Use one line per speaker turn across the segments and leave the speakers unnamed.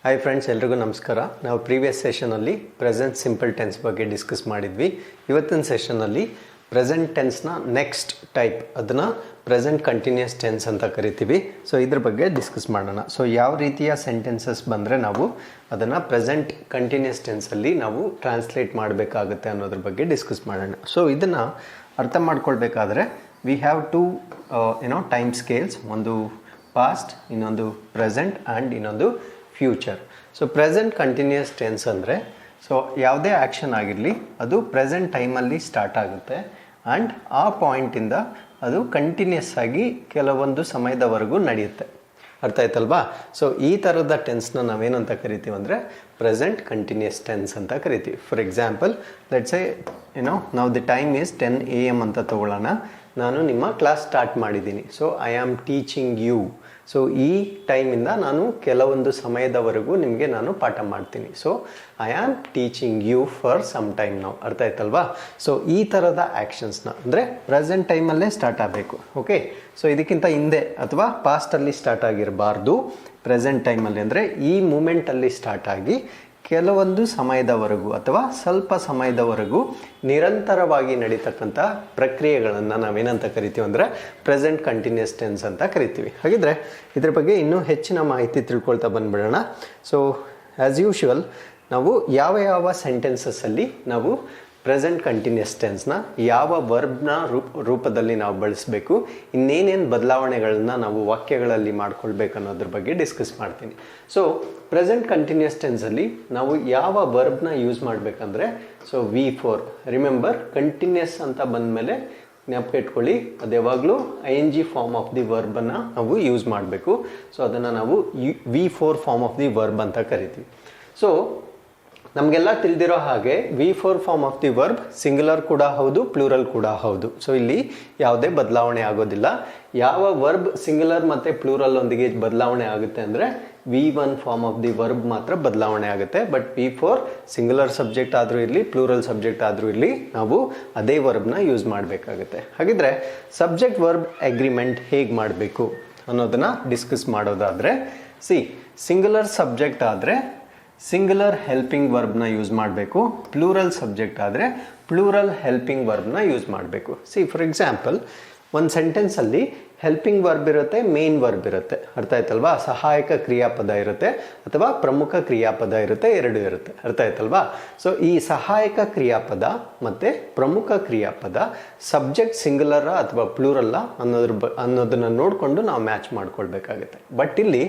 Hi friends, ಎಲ್ರಿಗೂ ನಮಸ್ಕಾರ. ನಾವು ಪ್ರೀವಿಯಸ್ ಸೆಷನಲ್ಲಿ ಪ್ರೆಸೆಂಟ್ ಸಿಂಪಲ್ ಟೆನ್ಸ್ ಬಗ್ಗೆ ಡಿಸ್ಕಸ್ ಮಾಡಿದ್ವಿ. ಇವತ್ತಿನ ಸೆಷನಲ್ಲಿ ಪ್ರೆಸೆಂಟ್ ಟೆನ್ಸ್ನ ನೆಕ್ಸ್ಟ್ ಟೈಪ್, ಅದನ್ನು ಪ್ರೆಸೆಂಟ್ ಕಂಟಿನ್ಯೂಸ್ ಟೆನ್ಸ್ ಅಂತ ಕರಿತೀವಿ. ಸೊ ಇದ್ರ ಬಗ್ಗೆ ಡಿಸ್ಕಸ್ ಮಾಡೋಣ. ಸೊ ಯಾವ ರೀತಿಯ ಸೆಂಟೆನ್ಸಸ್ ಬಂದರೆ ನಾವು ಅದನ್ನು ಪ್ರೆಸೆಂಟ್ ಕಂಟಿನ್ಯೂಸ್ ಟೆನ್ಸಲ್ಲಿ ನಾವು ಟ್ರಾನ್ಸ್ಲೇಟ್ ಮಾಡಬೇಕಾಗುತ್ತೆ ಅನ್ನೋದ್ರ ಬಗ್ಗೆ ಡಿಸ್ಕಸ್ ಮಾಡೋಣ. ಸೊ ಇದನ್ನು ಅರ್ಥ ಮಾಡ್ಕೊಳ್ಬೇಕಾದ್ರೆ we have to time scales. ಒಂದು ಪಾಸ್ಟ್, ಇನ್ನೊಂದು ಪ್ರೆಸೆಂಟ್ ಆ್ಯಂಡ್ ಇನ್ನೊಂದು future. So present continuous tense ಅಂದರೆ ಯಾವುದೇ ಆ್ಯಕ್ಷನ್ ಆಗಿರಲಿ ಅದು ಪ್ರೆಸೆಂಟ್ ಟೈಮಲ್ಲಿ ಸ್ಟಾರ್ಟ್ ಆಗುತ್ತೆ ಆ್ಯಂಡ್ ಆ ಪಾಯಿಂಟಿಂದ ಅದು ಕಂಟಿನ್ಯೂಸ್ ಆಗಿ ಕೆಲವೊಂದು ಸಮಯದವರೆಗೂ ನಡೆಯುತ್ತೆ. ಅರ್ಥ ಆಯ್ತಲ್ವಾ? ಸೊ ಈ ಥರದ ಟೆನ್ಸ್ನ ನಾವೇನಂತ ಕರಿತೀವಿ ಅಂದರೆ ಪ್ರೆಸೆಂಟ್ ಕಂಟಿನ್ಯೂಸ್ ಟೆನ್ಸ್ ಅಂತ ಕರಿತೀವಿ. ಫಾರ್ ಎಕ್ಸಾಂಪಲ್, ಲೆಟ್ಸ್ ಸೇ ನಾವು ದಿ ಟೈಮ್ ಈಸ್ 10 AM ಅಂತ ತಗೊಳ್ಳೋಣ. ನಾನು ನಿಮ್ಮ ಕ್ಲಾಸ್ ಸ್ಟಾರ್ಟ್ ಮಾಡಿದ್ದೀನಿ. So I am teaching you. So ಈ ಟೈಮಿಂದ ನಾನು ಕೆಲವೊಂದು ಸಮಯದವರೆಗೂ ನಿಮಗೆ ನಾನು ಪಾಠ ಮಾಡ್ತೀನಿ. So I am teaching you for some time ನಾವು. ಅರ್ಥ ಆಯ್ತಲ್ವಾ? ಸೊ ಈ ಥರದ ಆ್ಯಕ್ಷನ್ಸ್ನ ಅಂದರೆ ಪ್ರೆಸೆಂಟ್ ಟೈಮಲ್ಲೇ ಸ್ಟಾರ್ಟ್ ಆಗಬೇಕು. ಓಕೆ, ಸೊ ಇದಕ್ಕಿಂತ ಹಿಂದೆ ಅಥವಾ ಪಾಸ್ಟಲ್ಲಿ ಸ್ಟಾರ್ಟ್ ಆಗಿರಬಾರ್ದು. ಪ್ರೆಸೆಂಟ್ ಟೈಮಲ್ಲಿ ಅಂದರೆ ಈ ಮೂಮೆಂಟಲ್ಲಿ ಸ್ಟಾರ್ಟ್ ಆಗಿ ಕೆಲವೊಂದು ಸಮಯದವರೆಗೂ ಅಥವಾ ಸ್ವಲ್ಪ ಸಮಯದವರೆಗೂ ನಿರಂತರವಾಗಿ ನಡೀತಕ್ಕಂಥ ಪ್ರಕ್ರಿಯೆಗಳನ್ನು ನಾವೇನಂತ ಕರಿತೀವಿ ಅಂದರೆ ಪ್ರೆಸೆಂಟ್ ಕಂಟಿನ್ಯೂಸ್ ಟೆನ್ಸ್ ಅಂತ ಕರಿತೀವಿ. ಹಾಗಿದ್ರೆ ಇದ್ರ ಬಗ್ಗೆ ಇನ್ನೂ ಹೆಚ್ಚಿನ ಮಾಹಿತಿ ತಿಳ್ಕೊಳ್ತಾ ಬಂದ್ಬಿಡೋಣ. ಸೊ ಆ್ಯಸ್ ಯೂಶುವಲ್ ನಾವು ಯಾವ ಸೆಂಟೆನ್ಸಸ್ಸಲ್ಲಿ ನಾವು ಪ್ರೆಸೆಂಟ್ ಕಂಟಿನ್ಯೂಸ್ ಟೆನ್ಸ್ನ ಯಾವ ವರ್ಬ್ನ ರೂಪದಲ್ಲಿ ನಾವು ಬಳಸಬೇಕು, ಇನ್ನೇನೇನು ಬದಲಾವಣೆಗಳನ್ನ ನಾವು ವಾಕ್ಯಗಳಲ್ಲಿ ಮಾಡ್ಕೊಳ್ಬೇಕು ಅನ್ನೋದ್ರ ಬಗ್ಗೆ ಡಿಸ್ಕಸ್ ಮಾಡ್ತೀನಿ. ಸೊ ಪ್ರೆಸೆಂಟ್ ಕಂಟಿನ್ಯೂಸ್ ಟೆನ್ಸಲ್ಲಿ ನಾವು ಯಾವ ವರ್ಬ್ನ ಯೂಸ್ ಮಾಡಬೇಕಂದ್ರೆ V4. ರಿಮೆಂಬರ್, ಕಂಟಿನ್ಯೂಸ್ ಅಂತ ಬಂದಮೇಲೆ ಜ್ಞಾಪಕ ಇಟ್ಕೊಳ್ಳಿ, ಅದು ಯಾವಾಗಲೂ ING ಫಾರ್ಮ್ ಆಫ್ ದಿ ವರ್ಬನ್ನು ನಾವು ಯೂಸ್ ಮಾಡಬೇಕು. ಸೊ ಅದನ್ನು ನಾವು V4 form of the verb ಅಂತ ಕರಿತೀವಿ. ಸೊ ನಮಗೆಲ್ಲ ತಿಳಿದಿರೋ ಹಾಗೆ V4 form of the verb singular ಕೂಡ ಹೌದು, ಪ್ಲೂರಲ್ ಕೂಡ ಹೌದು. ಸೊ ಇಲ್ಲಿ ಯಾವುದೇ ಬದಲಾವಣೆ ಆಗೋದಿಲ್ಲ. ಯಾವ ವರ್ಬ್ ಸಿಂಗುಲರ್ ಮತ್ತು ಪ್ಲೂರಲ್ ಒಂದಿಗೆ ಬದಲಾವಣೆ ಆಗುತ್ತೆ ಅಂದರೆ V1 form of the verb ಮಾತ್ರ ಬದಲಾವಣೆ ಆಗುತ್ತೆ. ಬಟ್ V4 ಸಿಂಗುಲರ್ ಸಬ್ಜೆಕ್ಟ್ ಆದರೂ ಇರಲಿ, ಪ್ಲೂರಲ್ ಸಬ್ಜೆಕ್ಟ್ ಆದರೂ ಇರಲಿ, ನಾವು ಅದೇ ವರ್ಬ್ನ ಯೂಸ್ ಮಾಡಬೇಕಾಗುತ್ತೆ. ಹಾಗಿದ್ರೆ ಸಬ್ಜೆಕ್ಟ್ ವರ್ಬ್ ಅಗ್ರಿಮೆಂಟ್ ಹೇಗೆ ಮಾಡಬೇಕು ಅನ್ನೋದನ್ನು ಡಿಸ್ಕಸ್ ಮಾಡೋದಾದರೆ, ಸಿಂಗುಲರ್ ಸಬ್ಜೆಕ್ಟ್ ಆದರೆ ಸಿಂಗುಲರ್ ಹೆಲ್ಪಿಂಗ್ ವರ್ಬ್ನ ಯೂಸ್ ಮಾಡಬೇಕು. ಪ್ಲೂರಲ್ ಸಬ್ಜೆಕ್ಟ್ ಆದರೆ ಪ್ಲೂರಲ್ ಹೆಲ್ಪಿಂಗ್ ವರ್ಬ್ನ ಯೂಸ್ ಮಾಡಬೇಕು. ಫಾರ್ ಎಕ್ಸಾಂಪಲ್, ಒಂದು ಸೆಂಟೆನ್ಸಲ್ಲಿ ಹೆಲ್ಪಿಂಗ್ ವರ್ಬ್ ಇರುತ್ತೆ, ಮೇನ್ ವರ್ಬ್ ಇರುತ್ತೆ. ಅರ್ಥ ಆಯ್ತಲ್ವಾ? ಸಹಾಯಕ ಕ್ರಿಯಾಪದ ಇರುತ್ತೆ ಅಥವಾ ಪ್ರಮುಖ ಕ್ರಿಯಾಪದ ಇರುತ್ತೆ, ಎರಡು ಇರುತ್ತೆ. ಅರ್ಥ ಆಯ್ತಲ್ವಾ? ಸೊ ಈ ಸಹಾಯಕ ಕ್ರಿಯಾಪದ ಮತ್ತು ಪ್ರಮುಖ ಕ್ರಿಯಾಪದ ಸಬ್ಜೆಕ್ಟ್ ಸಿಂಗುಲರ ಅಥವಾ ಪ್ಲೂರಲ್ಲ ಅನ್ನೋದನ್ನು ನೋಡಿಕೊಂಡು ನಾವು ಮ್ಯಾಚ್ ಮಾಡ್ಕೊಳ್ಬೇಕಾಗುತ್ತೆ. ಬಟ್ ಇಲ್ಲಿ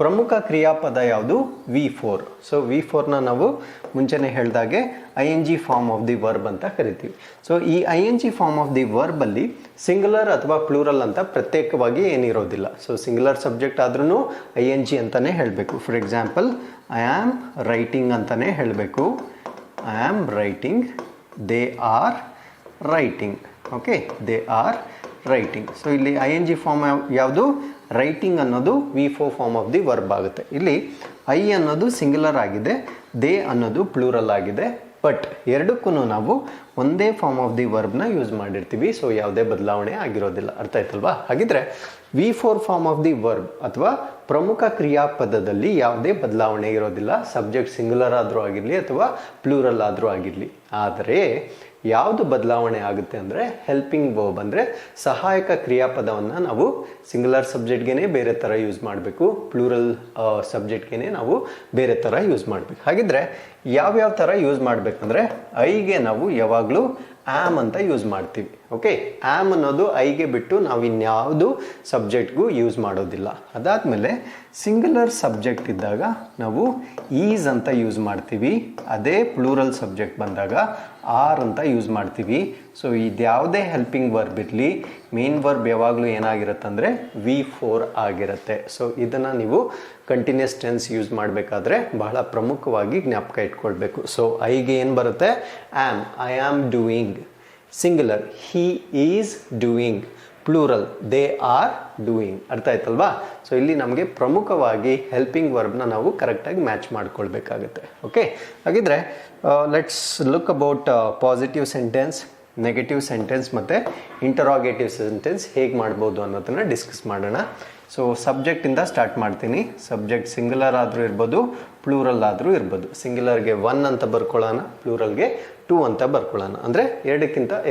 ಪ್ರಮುಖ ಕ್ರಿಯಾಪದ ಯಾವುದು? V4. ಸೊ V4ನ ನಾವು ಮುಂಚೆನೇ ಹೇಳಿದಾಗೆ ING form of the verb ಅಂತ ಕರಿತೀವಿ. ಸೊ ಈ ING ಫಾರ್ಮ್ ಆಫ್ ದಿ ವರ್ಬಲ್ಲಿ ಸಿಂಗುಲರ್ ಅಥವಾ ಪ್ಲೂರಲ್ ಅಂತ ಪ್ರತ್ಯೇಕವಾಗಿ ಏನಿರೋದಿಲ್ಲ. ಸೊ ಸಿಂಗುಲರ್ ಸಬ್ಜೆಕ್ಟ್ ಆದ್ರೂ ING ಅಂತಲೇ ಹೇಳಬೇಕು. For example, I am writing ಅಂತಲೇ ಹೇಳಬೇಕು. I am writing, they are writing. Okay, they are writing. So ಇಲ್ಲಿ ING ಫಾರ್ಮ್ ಯಾವುದು? ರೈಟಿಂಗ್ ಅನ್ನೋದು V4 form of the verb ಆಗುತ್ತೆ. ಇಲ್ಲಿ ಐ ಅನ್ನೋದು ಸಿಂಗುಲರ್ ಆಗಿದೆ, ದೇ ಅನ್ನೋದು ಪ್ಲೂರಲ್ ಆಗಿದೆ. ಬಟ್ ಎರಡಕ್ಕೂ ನಾವು ಒಂದೇ ಫಾರ್ಮ್ ಆಫ್ ದಿ ವರ್ಬ್ನ ಯೂಸ್ ಮಾಡಿರ್ತೀವಿ. ಸೊ ಯಾವುದೇ ಬದಲಾವಣೆ ಆಗಿರೋದಿಲ್ಲ. ಅರ್ಥ ಆಯ್ತಲ್ವಾ? ಹಾಗಿದ್ರೆ V4 form of the verb ಅಥವಾ ಪ್ರಮುಖ ಕ್ರಿಯಾಪದದಲ್ಲಿ ಯಾವುದೇ ಬದಲಾವಣೆ ಇರೋದಿಲ್ಲ. ಸಬ್ಜೆಕ್ಟ್ ಸಿಂಗುಲರ್ ಆದರೂ ಆಗಿರಲಿ ಅಥವಾ ಪ್ಲೂರಲ್ ಆದರೂ ಆಗಿರಲಿ. ಆದರೆ ಯಾವುದು ಬದಲಾವಣೆ ಆಗುತ್ತೆ ಅಂದರೆ ಹೆಲ್ಪಿಂಗ್ ವರ್ಬ್ ಅಂದರೆ ಸಹಾಯಕ ಕ್ರಿಯಾಪದವನ್ನು ನಾವು ಸಿಂಗುಲರ್ ಸಬ್ಜೆಕ್ಟ್ಗೆ ಬೇರೆ ಥರ ಯೂಸ್ ಮಾಡಬೇಕು, ಪ್ಲೂರಲ್ ಸಬ್ಜೆಕ್ಟ್ಗೆ ನಾವು ಬೇರೆ ಥರ ಯೂಸ್ ಮಾಡಬೇಕು. ಹಾಗಿದ್ರೆ ಯಾವ್ಯಾವ ಥರ ಯೂಸ್ ಮಾಡಬೇಕಂದ್ರೆ, ಐಗೆ ನಾವು ಯಾವಾಗಲೂ ಆಮ್ ಅಂತ ಯೂಸ್ ಮಾಡ್ತೀವಿ. ಓಕೆ, ಆಮ್ ಅನ್ನೋದು ಐಗೆ ಬಿಟ್ಟು ನಾವು ಇನ್ಯಾವುದು ಸಬ್ಜೆಕ್ಟ್ಗೂ ಯೂಸ್ ಮಾಡೋದಿಲ್ಲ. ಅದಾದಮೇಲೆ ಸಿಂಗುಲರ್ ಸಬ್ಜೆಕ್ಟ್ ಇದ್ದಾಗ ನಾವು ಈಸ್ ಅಂತ ಯೂಸ್ ಮಾಡ್ತೀವಿ. ಅದೇ ಪ್ಲೂರಲ್ ಸಬ್ಜೆಕ್ಟ್ ಬಂದಾಗ ಆರ್ ಅಂತ ಯೂಸ್ ಮಾಡ್ತೀವಿ. ಸೊ ಇದ್ಯಾವುದೇ ಹೆಲ್ಪಿಂಗ್ ವರ್ಬ್ ಇರಲಿ, ಮೇನ್ ವರ್ಬ್ ಯಾವಾಗಲೂ ಏನಾಗಿರುತ್ತೆ ಅಂದರೆ V4 ಆಗಿರುತ್ತೆ. ಸೊ ಇದನ್ನು ನೀವು ಕಂಟಿನ್ಯೂಸ್ ಟೆನ್ಸ್ ಯೂಸ್ ಮಾಡಬೇಕಾದ್ರೆ ಬಹಳ ಪ್ರಮುಖವಾಗಿ ಜ್ಞಾಪಕ ಇಟ್ಕೊಳ್ಬೇಕು. ಸೊ ಐಗೆ ಏನು ಬರುತ್ತೆ? Am, I am doing. Singular, he is doing. Plural, they are doing. ಅರ್ಥ ಆಯ್ತಲ್ವಾ? ಸೊ ಇಲ್ಲಿ ನಮಗೆ ಪ್ರಮುಖವಾಗಿ ಹೆಲ್ಪಿಂಗ್ ವರ್ಬ್ನ ನಾವು ಕರೆಕ್ಟಾಗಿ ಮ್ಯಾಚ್ ಮಾಡ್ಕೊಳ್ಬೇಕಾಗುತ್ತೆ. ಓಕೆ, ಹಾಗಿದ್ರೆ let's look about positive sentence, negative sentence ಮತ್ತು ಇಂಟರಾಗೇಟಿವ್ ಸೆಂಟೆನ್ಸ್ ಹೇಗೆ ಮಾಡ್ಬೋದು ಅನ್ನೋದನ್ನು ಡಿಸ್ಕಸ್ ಮಾಡೋಣ. ಸೊ ಸಬ್ಜೆಕ್ಟಿಂದ ಸ್ಟಾರ್ಟ್ ಮಾಡ್ತೀನಿ. ಸಬ್ಜೆಕ್ಟ್ ಸಿಂಗುಲರ್ ಆದರೂ ಇರ್ಬೋದು, ಪ್ಲೂರಲ್ ಆದರೂ ಇರ್ಬೋದು. ಸಿಂಗ್ಯುಲರ್ಗೆ 1 ಅಂತ ಬರ್ಕೊಳ್ಳೋಣ, ಪ್ಲೂರಲ್ಗೆ 2 ಅಂತ ಬರ್ಕೊಳ್ಳೋಣ. ಅಂದರೆ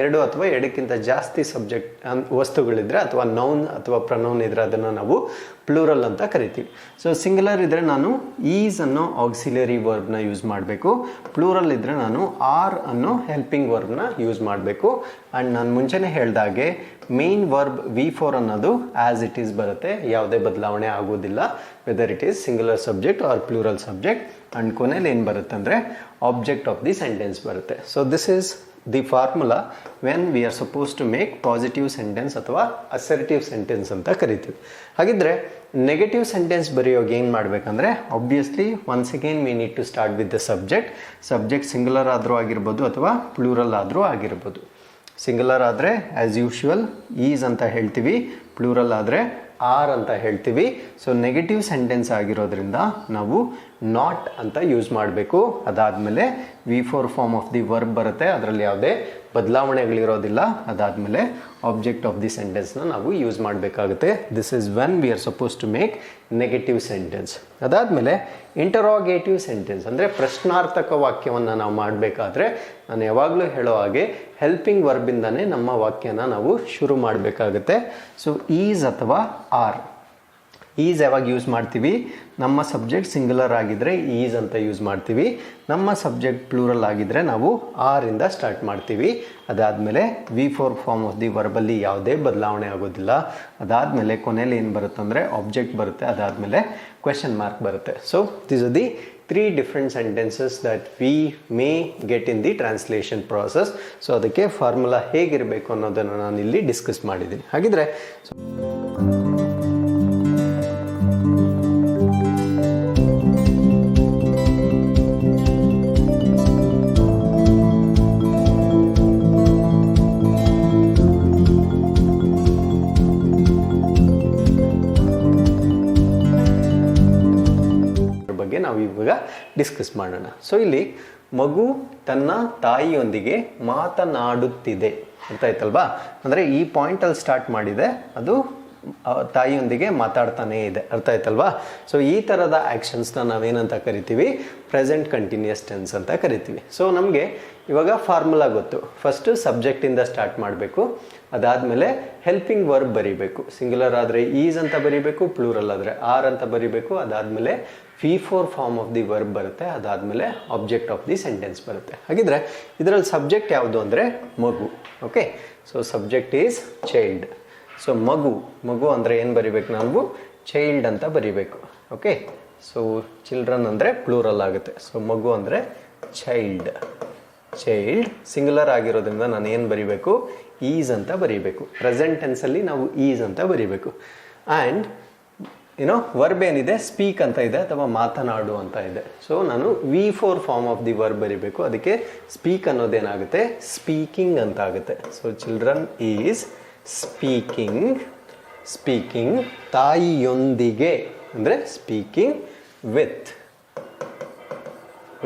ಎರಡು ಅಥವಾ ಎರಡಕ್ಕಿಂತ ಜಾಸ್ತಿ ಸಬ್ಜೆಕ್ಟ್ ವಸ್ತುಗಳಿದ್ರೆ ಅಥವಾ ನೌನ್ ಅಥವಾ ಪ್ರನೌನ್ ಇದ್ರೆ ಅದನ್ನು ನಾವು ಪ್ಲೂರಲ್ ಅಂತ ಕರಿತೀವಿ. ಸೊ ಸಿಂಗ್ಯುಲರ್ ಇದ್ದರೆ ನಾನು ಈಸ್ ಅನ್ನೋ ಆಕ್ಸಿಲರಿ ವರ್ಬ್ನ ಯೂಸ್ ಮಾಡಬೇಕು. ಪ್ಲೂರಲ್ ಇದ್ದರೆ ನಾನು ಆರ್ ಅನ್ನೋ ಹೆಲ್ಪಿಂಗ್ ವರ್ಬ್ನ ಯೂಸ್ ಮಾಡಬೇಕು. ಆ್ಯಂಡ್ ನಾನು ಮುಂಚೆನೇ ಹೇಳ್ದಾಗೆ ಮೇನ್ ವರ್ಬ್ V4 ಅನ್ನೋದು ಆ್ಯಸ್ ಇಟ್ ಈಸ್ ಬರುತ್ತೆ, ಯಾವುದೇ ಬದಲಾವಣೆ ಆಗೋದಿಲ್ಲ, whether it is singular subject or plural subject. And ಕೊನೆಯಲ್ಲಿ ಏನು ಬರುತ್ತೆ ಅಂದರೆ ಆಬ್ಜೆಕ್ಟ್ ಆಫ್ ದಿ ಸೆಂಟೆನ್ಸ್ ಬರುತ್ತೆ. So this is the formula when we are suppose to make positive sentence ಅಥವಾ ಅಸರ್ಟಿವ್ ಸೆಂಟೆನ್ಸ್ ಅಂತ ಕರಿತೀವಿ. ಹಾಗಿದ್ರೆ ನೆಗೆಟಿವ್ ಸೆಂಟೆನ್ಸ್ ಬರೆಯೋಕೆ ಏನು ಮಾಡಬೇಕಂದ್ರೆ obviously once again we need to start with the subject singular ಆದರೂ ಆಗಿರ್ಬೋದು ಅಥವಾ ಪ್ಲೂರಲ್ ಆದರೂ ಆಗಿರ್ಬೋದು. ಸಿಂಗ್ಯುಲರ್ ಆದರೆ ಆ್ಯಸ್ ಯೂಶುವಲ್ ಈಸ್ ಅಂತ ಹೇಳ್ತೀವಿ, ಪ್ಲೂರಲ್ ಆದರೆ ಆರ್ ಅಂತ ಹೇಳ್ತೀವಿ. ಸೊ ನೆಗೆಟಿವ್ ಸೆಂಟೆನ್ಸ್ ಆಗಿರೋದ್ರಿಂದ ನಾವು ನಾಟ್ ಅಂತ ಯೂಸ್ ಮಾಡಬೇಕು. ಅದಾದಮೇಲೆ V4 form of the verb ಬರುತ್ತೆ, ಅದರಲ್ಲಿ ಯಾವುದೇ ಬದಲಾವಣೆಗಳಿರೋದಿಲ್ಲ. ಅದಾದಮೇಲೆ ಆಬ್ಜೆಕ್ಟ್ ಆಫ್ ದಿ ಸೆಂಟೆನ್ಸ್ನ ನಾವು ಯೂಸ್ ಮಾಡಬೇಕಾಗುತ್ತೆ. This is when we are suppose to make negative sentence. ಅದಾದಮೇಲೆ ಇಂಟರೋಗೇಟಿವ್ ಸೆಂಟೆನ್ಸ್ ಅಂದರೆ ಪ್ರಶ್ನಾರ್ಥಕ ವಾಕ್ಯವನ್ನು ನಾವು ಮಾಡಬೇಕಾದ್ರೆ ನಾನು ಯಾವಾಗಲೂ ಹೇಳೋ ಹಾಗೆ ಹೆಲ್ಪಿಂಗ್ ವರ್ಬಿಂದನೇ ನಮ್ಮ ವಾಕ್ಯನ ನಾವು ಶುರು ಮಾಡಬೇಕಾಗುತ್ತೆ. ಸೊ ಈಸ್ ಅಥವಾ ಆರ್. ಈಸ್ ಯಾವಾಗ ಯೂಸ್ ಮಾಡ್ತೀವಿ? ನಮ್ಮ ಸಬ್ಜೆಕ್ಟ್ ಸಿಂಗ್ಯುಲರ್ ಆಗಿದ್ದರೆ ಈಸ್ ಅಂತ ಯೂಸ್ ಮಾಡ್ತೀವಿ. ನಮ್ಮ ಸಬ್ಜೆಕ್ಟ್ ಪ್ಲೂರಲ್ ಆಗಿದ್ದರೆ ನಾವು ಆರ್ ಇಂದ ಸ್ಟಾರ್ಟ್ ಮಾಡ್ತೀವಿ. ಅದಾದಮೇಲೆ V4 ಫಾರ್ಮ್ ಆಫ್ ದಿ ವರ್ಬಲ್ಲಿ ಯಾವುದೇ ಬದಲಾವಣೆ ಆಗೋದಿಲ್ಲ. ಅದಾದಮೇಲೆ ಕೊನೆಯಲ್ಲಿ ಏನು ಬರುತ್ತೆ ಅಂದರೆ ಆಬ್ಜೆಕ್ಟ್ ಬರುತ್ತೆ, ಅದಾದಮೇಲೆ ಕ್ವೆಶನ್ ಮಾರ್ಕ್ ಬರುತ್ತೆ. So this are the 3 different sentences that we may get in the translation process. So ಅದಕ್ಕೆ ಫಾರ್ಮುಲಾ ಹೇಗಿರಬೇಕು ಅನ್ನೋದನ್ನು ನಾನು ಇಲ್ಲಿ ಡಿಸ್ಕಸ್ ಮಾಡಿದ್ದೀನಿ. ಹಾಗಿದ್ರೆ ನಾವು ಇವಾಗ ಡಿಸ್ಕಸ್ ಮಾಡೋಣ. ಸೊ ಇಲ್ಲಿ ಮಗು ತನ್ನ ತಾಯಿಯೊಂದಿಗೆ ಮಾತನಾಡುತ್ತಿದೆ ಅಂತ ಆಯ್ತಲ್ವಾ? ಅಂದರೆ ಈ ಪಾಯಿಂಟಲ್ಲಿ ಸ್ಟಾರ್ಟ್ ಮಾಡಿದೆ, ಅದು ತಾಯಿಯೊಂದಿಗೆ ಮಾತಾಡ್ತಾನೇ ಇದೆ, ಅರ್ಥ ಆಯ್ತಲ್ವಾ? ಸೊ ಈ ಥರದ ಆ್ಯಕ್ಷನ್ಸ್ನ ನಾವೇನಂತ ಕರಿತೀವಿ? ಪ್ರೆಸೆಂಟ್ ಕಂಟಿನ್ಯೂಸ್ ಟೆನ್ಸ್ ಅಂತ ಕರಿತೀವಿ. ಸೊ ನಮಗೆ ಇವಾಗ ಫಾರ್ಮುಲಾ ಗೊತ್ತು. ಫಸ್ಟು ಸಬ್ಜೆಕ್ಟಿಂದ ಸ್ಟಾರ್ಟ್ ಮಾಡಬೇಕು, ಅದಾದಮೇಲೆ ಹೆಲ್ಪಿಂಗ್ ವರ್ಬ್ ಬರೀಬೇಕು. ಸಿಂಗ್ಯುಲರ್ ಆದರೆ ಈಸ್ ಅಂತ ಬರೀಬೇಕು, ಪ್ಲೂರಲ್ ಆದರೆ ಆರ್ ಅಂತ ಬರೀಬೇಕು. ಅದಾದಮೇಲೆ V4 form of the verb ಬರುತ್ತೆ, ಅದಾದಮೇಲೆ ಆಬ್ಜೆಕ್ಟ್ ಆಫ್ ದಿ ಸೆಂಟೆನ್ಸ್ ಬರುತ್ತೆ. ಹಾಗಿದ್ರೆ ಇದರಲ್ಲಿ ಸಬ್ಜೆಕ್ಟ್ ಯಾವುದು ಅಂದರೆ ಮಗು. Okay, so subject is child. So ಮಗು ಅಂದರೆ ಏನು ಬರಿಬೇಕು? ನಾವು ಚೈಲ್ಡ್ ಅಂತ ಬರಿಬೇಕು. ಓಕೆ, ಸೊ ಚಿಲ್ಡ್ರನ್ ಅಂದರೆ ಪ್ಲೂರಲ್ ಆಗುತ್ತೆ. ಸೊ ಮಗು ಅಂದರೆ ಚೈಲ್ಡ್. ಸಿಂಗ್ಯುಲರ್ ಆಗಿರೋದ್ರಿಂದ ನಾನು ಏನು ಬರಿಬೇಕು? ಈಸ್ ಅಂತ ಬರೀಬೇಕು. ಪ್ರೆಸೆಂಟ್ ಟೆನ್ಸಲ್ಲಿ ನಾವು ಈಸ್ ಅಂತ ಬರೀಬೇಕು. ಆ್ಯಂಡ್ ವರ್ಬ್ ಏನಿದೆ? ಸ್ಪೀಕ್ ಅಂತ ಇದೆ ಅಥವಾ ಮಾತನಾಡು ಅಂತ ಇದೆ. ಸೊ ನಾನು V4 form of the verb ಬರೀಬೇಕು. ಅದಕ್ಕೆ ಸ್ಪೀಕ್ ಅನ್ನೋದೇನಾಗುತ್ತೆ? ಸ್ಪೀಕಿಂಗ್ ಅಂತ ಆಗುತ್ತೆ. ಸೊ ಚಿಲ್ಡ್ರನ್ ಈಸ್ ಸ್ಪೀಕಿಂಗ್ ತಾಯಿಯೊಂದಿಗೆ ಅಂದರೆ speaking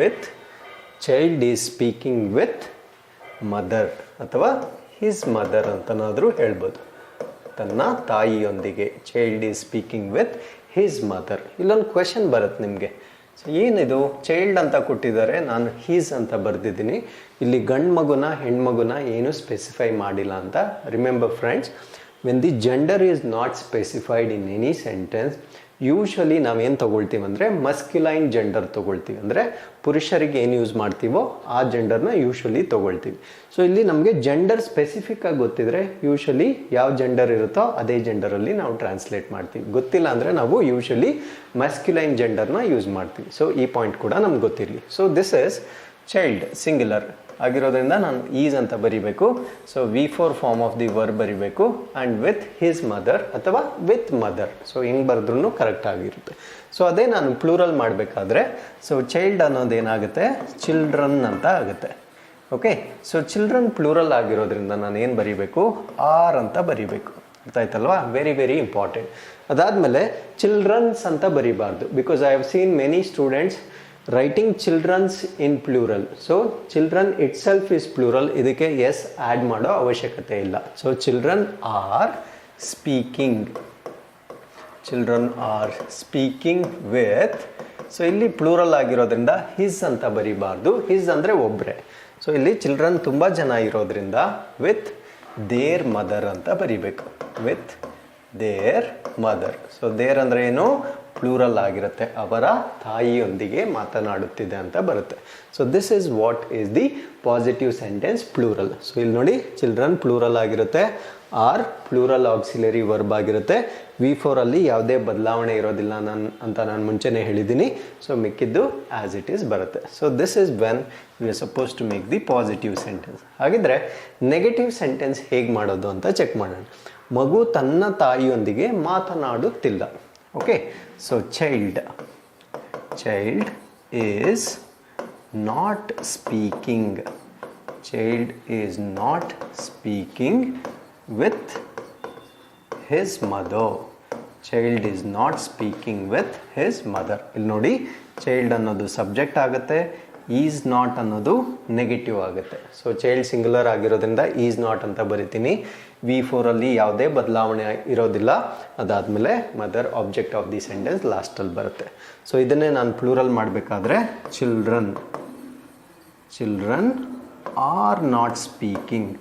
with child is speaking with mother ಅಥವಾ ಹಿಸ್ ಮದರ್ ಅಂತನಾದರೂ ಹೇಳ್ಬೋದು. ತನ್ನ ತಾಯಿಯೊಂದಿಗೆ child is speaking with his mother. ಇಲ್ಲೊಂದು ಕ್ವೆಶನ್ ಬರುತ್ತೆ ನಿಮಗೆ. ಸೊ ಏನಿದು? ಚೈಲ್ಡ್ ಅಂತ ಕೊಟ್ಟಿದ್ದಾರೆ, ನಾನು ಹೀಸ್ ಅಂತ ಬರೆದಿದ್ದೀನಿ. ಇಲ್ಲಿ ಗಂಡು ಮಗುನ ಹೆಣ್ಮಗುನ ಏನು ಸ್ಪೆಸಿಫೈ ಮಾಡಿಲ್ಲ ಅಂತ. Remember friends, when the gender is not specified in any sentence, usually ನಾವೇನು ತೊಗೊಳ್ತೀವಿ ಅಂದರೆ ಮಸ್ಕ್ಯುಲೈನ್ ಜೆಂಡರ್ ತೊಗೊಳ್ತೀವಿ. ಅಂದರೆ ಪುರುಷರಿಗೆ ಏನು ಯೂಸ್ ಮಾಡ್ತೀವೋ ಆ ಜೆಂಡರ್ನ ಯೂಶ್ವಲಿ ತೊಗೊಳ್ತೀವಿ. ಸೊ ಇಲ್ಲಿ ನಮಗೆ ಜೆಂಡರ್ ಸ್ಪೆಸಿಫಿಕ್ ಆಗಿ ಗೊತ್ತಿದ್ರೆ ಯೂಶ್ವಲಿ ಯಾವ ಜೆಂಡರ್ ಇರುತ್ತೋ ಅದೇ ಜೆಂಡರಲ್ಲಿ ನಾವು ಟ್ರಾನ್ಸ್ಲೇಟ್ ಮಾಡ್ತೀವಿ. ಗೊತ್ತಿಲ್ಲ ಅಂದರೆ ನಾವು ಯೂಶ್ವಲಿ ಮಸ್ಕ್ಯುಲೈನ್ ಜೆಂಡರ್ನ ಯೂಸ್ ಮಾಡ್ತೀವಿ. ಸೊ ಈ ಪಾಯಿಂಟ್ ಕೂಡ ನಮ್ಗೆ ಗೊತ್ತಿರಲಿ. So this is child singular ಆಗಿರೋದ್ರಿಂದ ನಾನು ಈಸ್ ಅಂತ ಬರೀಬೇಕು. So V4 form of the verb ಬರೀಬೇಕು. ಆ್ಯಂಡ್ ವಿತ್ ಹಿಸ್ ಮದರ್ ಅಥವಾ ವಿತ್ ಮದರ್. ಸೊ ಹೆಂಗೆ ಬರೆದ್ರೂ ಕರೆಕ್ಟ್ ಆಗಿರುತ್ತೆ. ಸೊ ಅದೇ ನಾನು ಪ್ಲೂರಲ್ ಮಾಡಬೇಕಾದ್ರೆ ಸೊ ಚೈಲ್ಡ್ ಅನ್ನೋದೇನಾಗುತ್ತೆ? ಚಿಲ್ಡ್ರನ್ ಅಂತ ಆಗುತ್ತೆ. ಓಕೆ, ಸೊ ಚಿಲ್ಡ್ರನ್ ಪ್ಲೂರಲ್ ಆಗಿರೋದ್ರಿಂದ ನಾನು ಏನು ಬರೀಬೇಕು? ಆರ್ ಅಂತ ಬರೀಬೇಕು. ಅರ್ಥ ಆಯ್ತಲ್ವಾ? Very very important. ಅದಾದಮೇಲೆ ಚಿಲ್ಡ್ರನ್ಸ್ ಅಂತ ಬರೀಬಾರ್ದು. Because I have seen many students writing children's in plural. So children itself is plural. ಇದಕ್ಕೆ ಎಸ್ ಆ್ಯಡ್ ಮಾಡೋ ಅವಶ್ಯಕತೆ ಇಲ್ಲ. So children are speaking with so ಇಲ್ಲಿ ಪ್ಲೂರಲ್ ಆಗಿರೋದ್ರಿಂದ ಹಿಸ್ ಅಂತ ಬರೀಬಾರ್ದು. ಹಿಸ್ ಅಂದರೆ ಒಬ್ಬರೇ. ಸೊ ಇಲ್ಲಿ ಚಿಲ್ಡ್ರನ್ ತುಂಬ ಜನ ಇರೋದ್ರಿಂದ ವಿತ್ ದೇರ್ ಮದರ್ ಅಂತ ಬರೀಬೇಕು. With their mother. So their ಅಂದರೆ ಏನು? ಪ್ಲೂರಲ್ ಆಗಿರುತ್ತೆ. ಅವರ ತಾಯಿಯೊಂದಿಗೆ ಮಾತನಾಡುತ್ತಿದೆ ಅಂತ ಬರುತ್ತೆ. So this is what is the positive sentence plural. So ಇಲ್ಲಿ ನೋಡಿ, ಚಿಲ್ಡ್ರನ್ ಪ್ಲೂರಲ್ ಆಗಿರುತ್ತೆ. ಆರ್ ಪ್ಲೂರಲ್ ಆಕ್ಸಿಲರಿ ವರ್ಬ್ ಆಗಿರುತ್ತೆ. V4 ಅಲ್ಲಿ ಯಾವುದೇ ಬದಲಾವಣೆ ಇರೋದಿಲ್ಲ ಅಂತ ನಾನು ಮುಂಚೆನೇ ಹೇಳಿದ್ದೀನಿ. ಸೊ ಮಿಕ್ಕಿದ್ದು ಆ್ಯಸ್ ಇಟ್ ಈಸ್ ಬರುತ್ತೆ. So this is when we are suppose to make the positive sentence. ಹಾಗಿದ್ರೆ ನೆಗೆಟಿವ್ ಸೆಂಟೆನ್ಸ್ ಹೇಗೆ ಮಾಡೋದು ಅಂತ ಚೆಕ್ ಮಾಡೋಣ. ಮಗು ತನ್ನ ತಾಯಿಯೊಂದಿಗೆ ಮಾತನಾಡುತ್ತಿಲ್ಲ. Okay, so child is not speaking. Child is not speaking with his mother. Child is not speaking with his mother. ಇಲ್ಲಿ ನೋಡಿ, ಚೈಲ್ಡ್ ಅನ್ನೋದು ಸಬ್ಜೆಕ್ಟ್ ಆಗುತ್ತೆ, ಈಸ್ ನಾಟ್ ಅನ್ನೋದು ನೆಗೆಟಿವ್ ಆಗುತ್ತೆ. ಸೊ ಚೈಲ್ಡ್ ಸಿಂಗುಲರ್ ಆಗಿರೋದ್ರಿಂದ ಈಸ್ ನಾಟ್ ಅಂತ ಬರಿತೀನಿ. V4 ಅಲ್ಲಿ ಯಾವುದೇ ಬದಲಾವಣೆ ಇರೋದಿಲ್ಲ. ಅದಾದಮೇಲೆ mother object of the sentence ಲಾಸ್ಟಲ್ಲಿ ಬರುತ್ತೆ. ಸೊ ಇದನ್ನೇ ನಾನು ಪ್ಲೂರಲ್ ಮಾಡಬೇಕಾದ್ರೆ children are not speaking.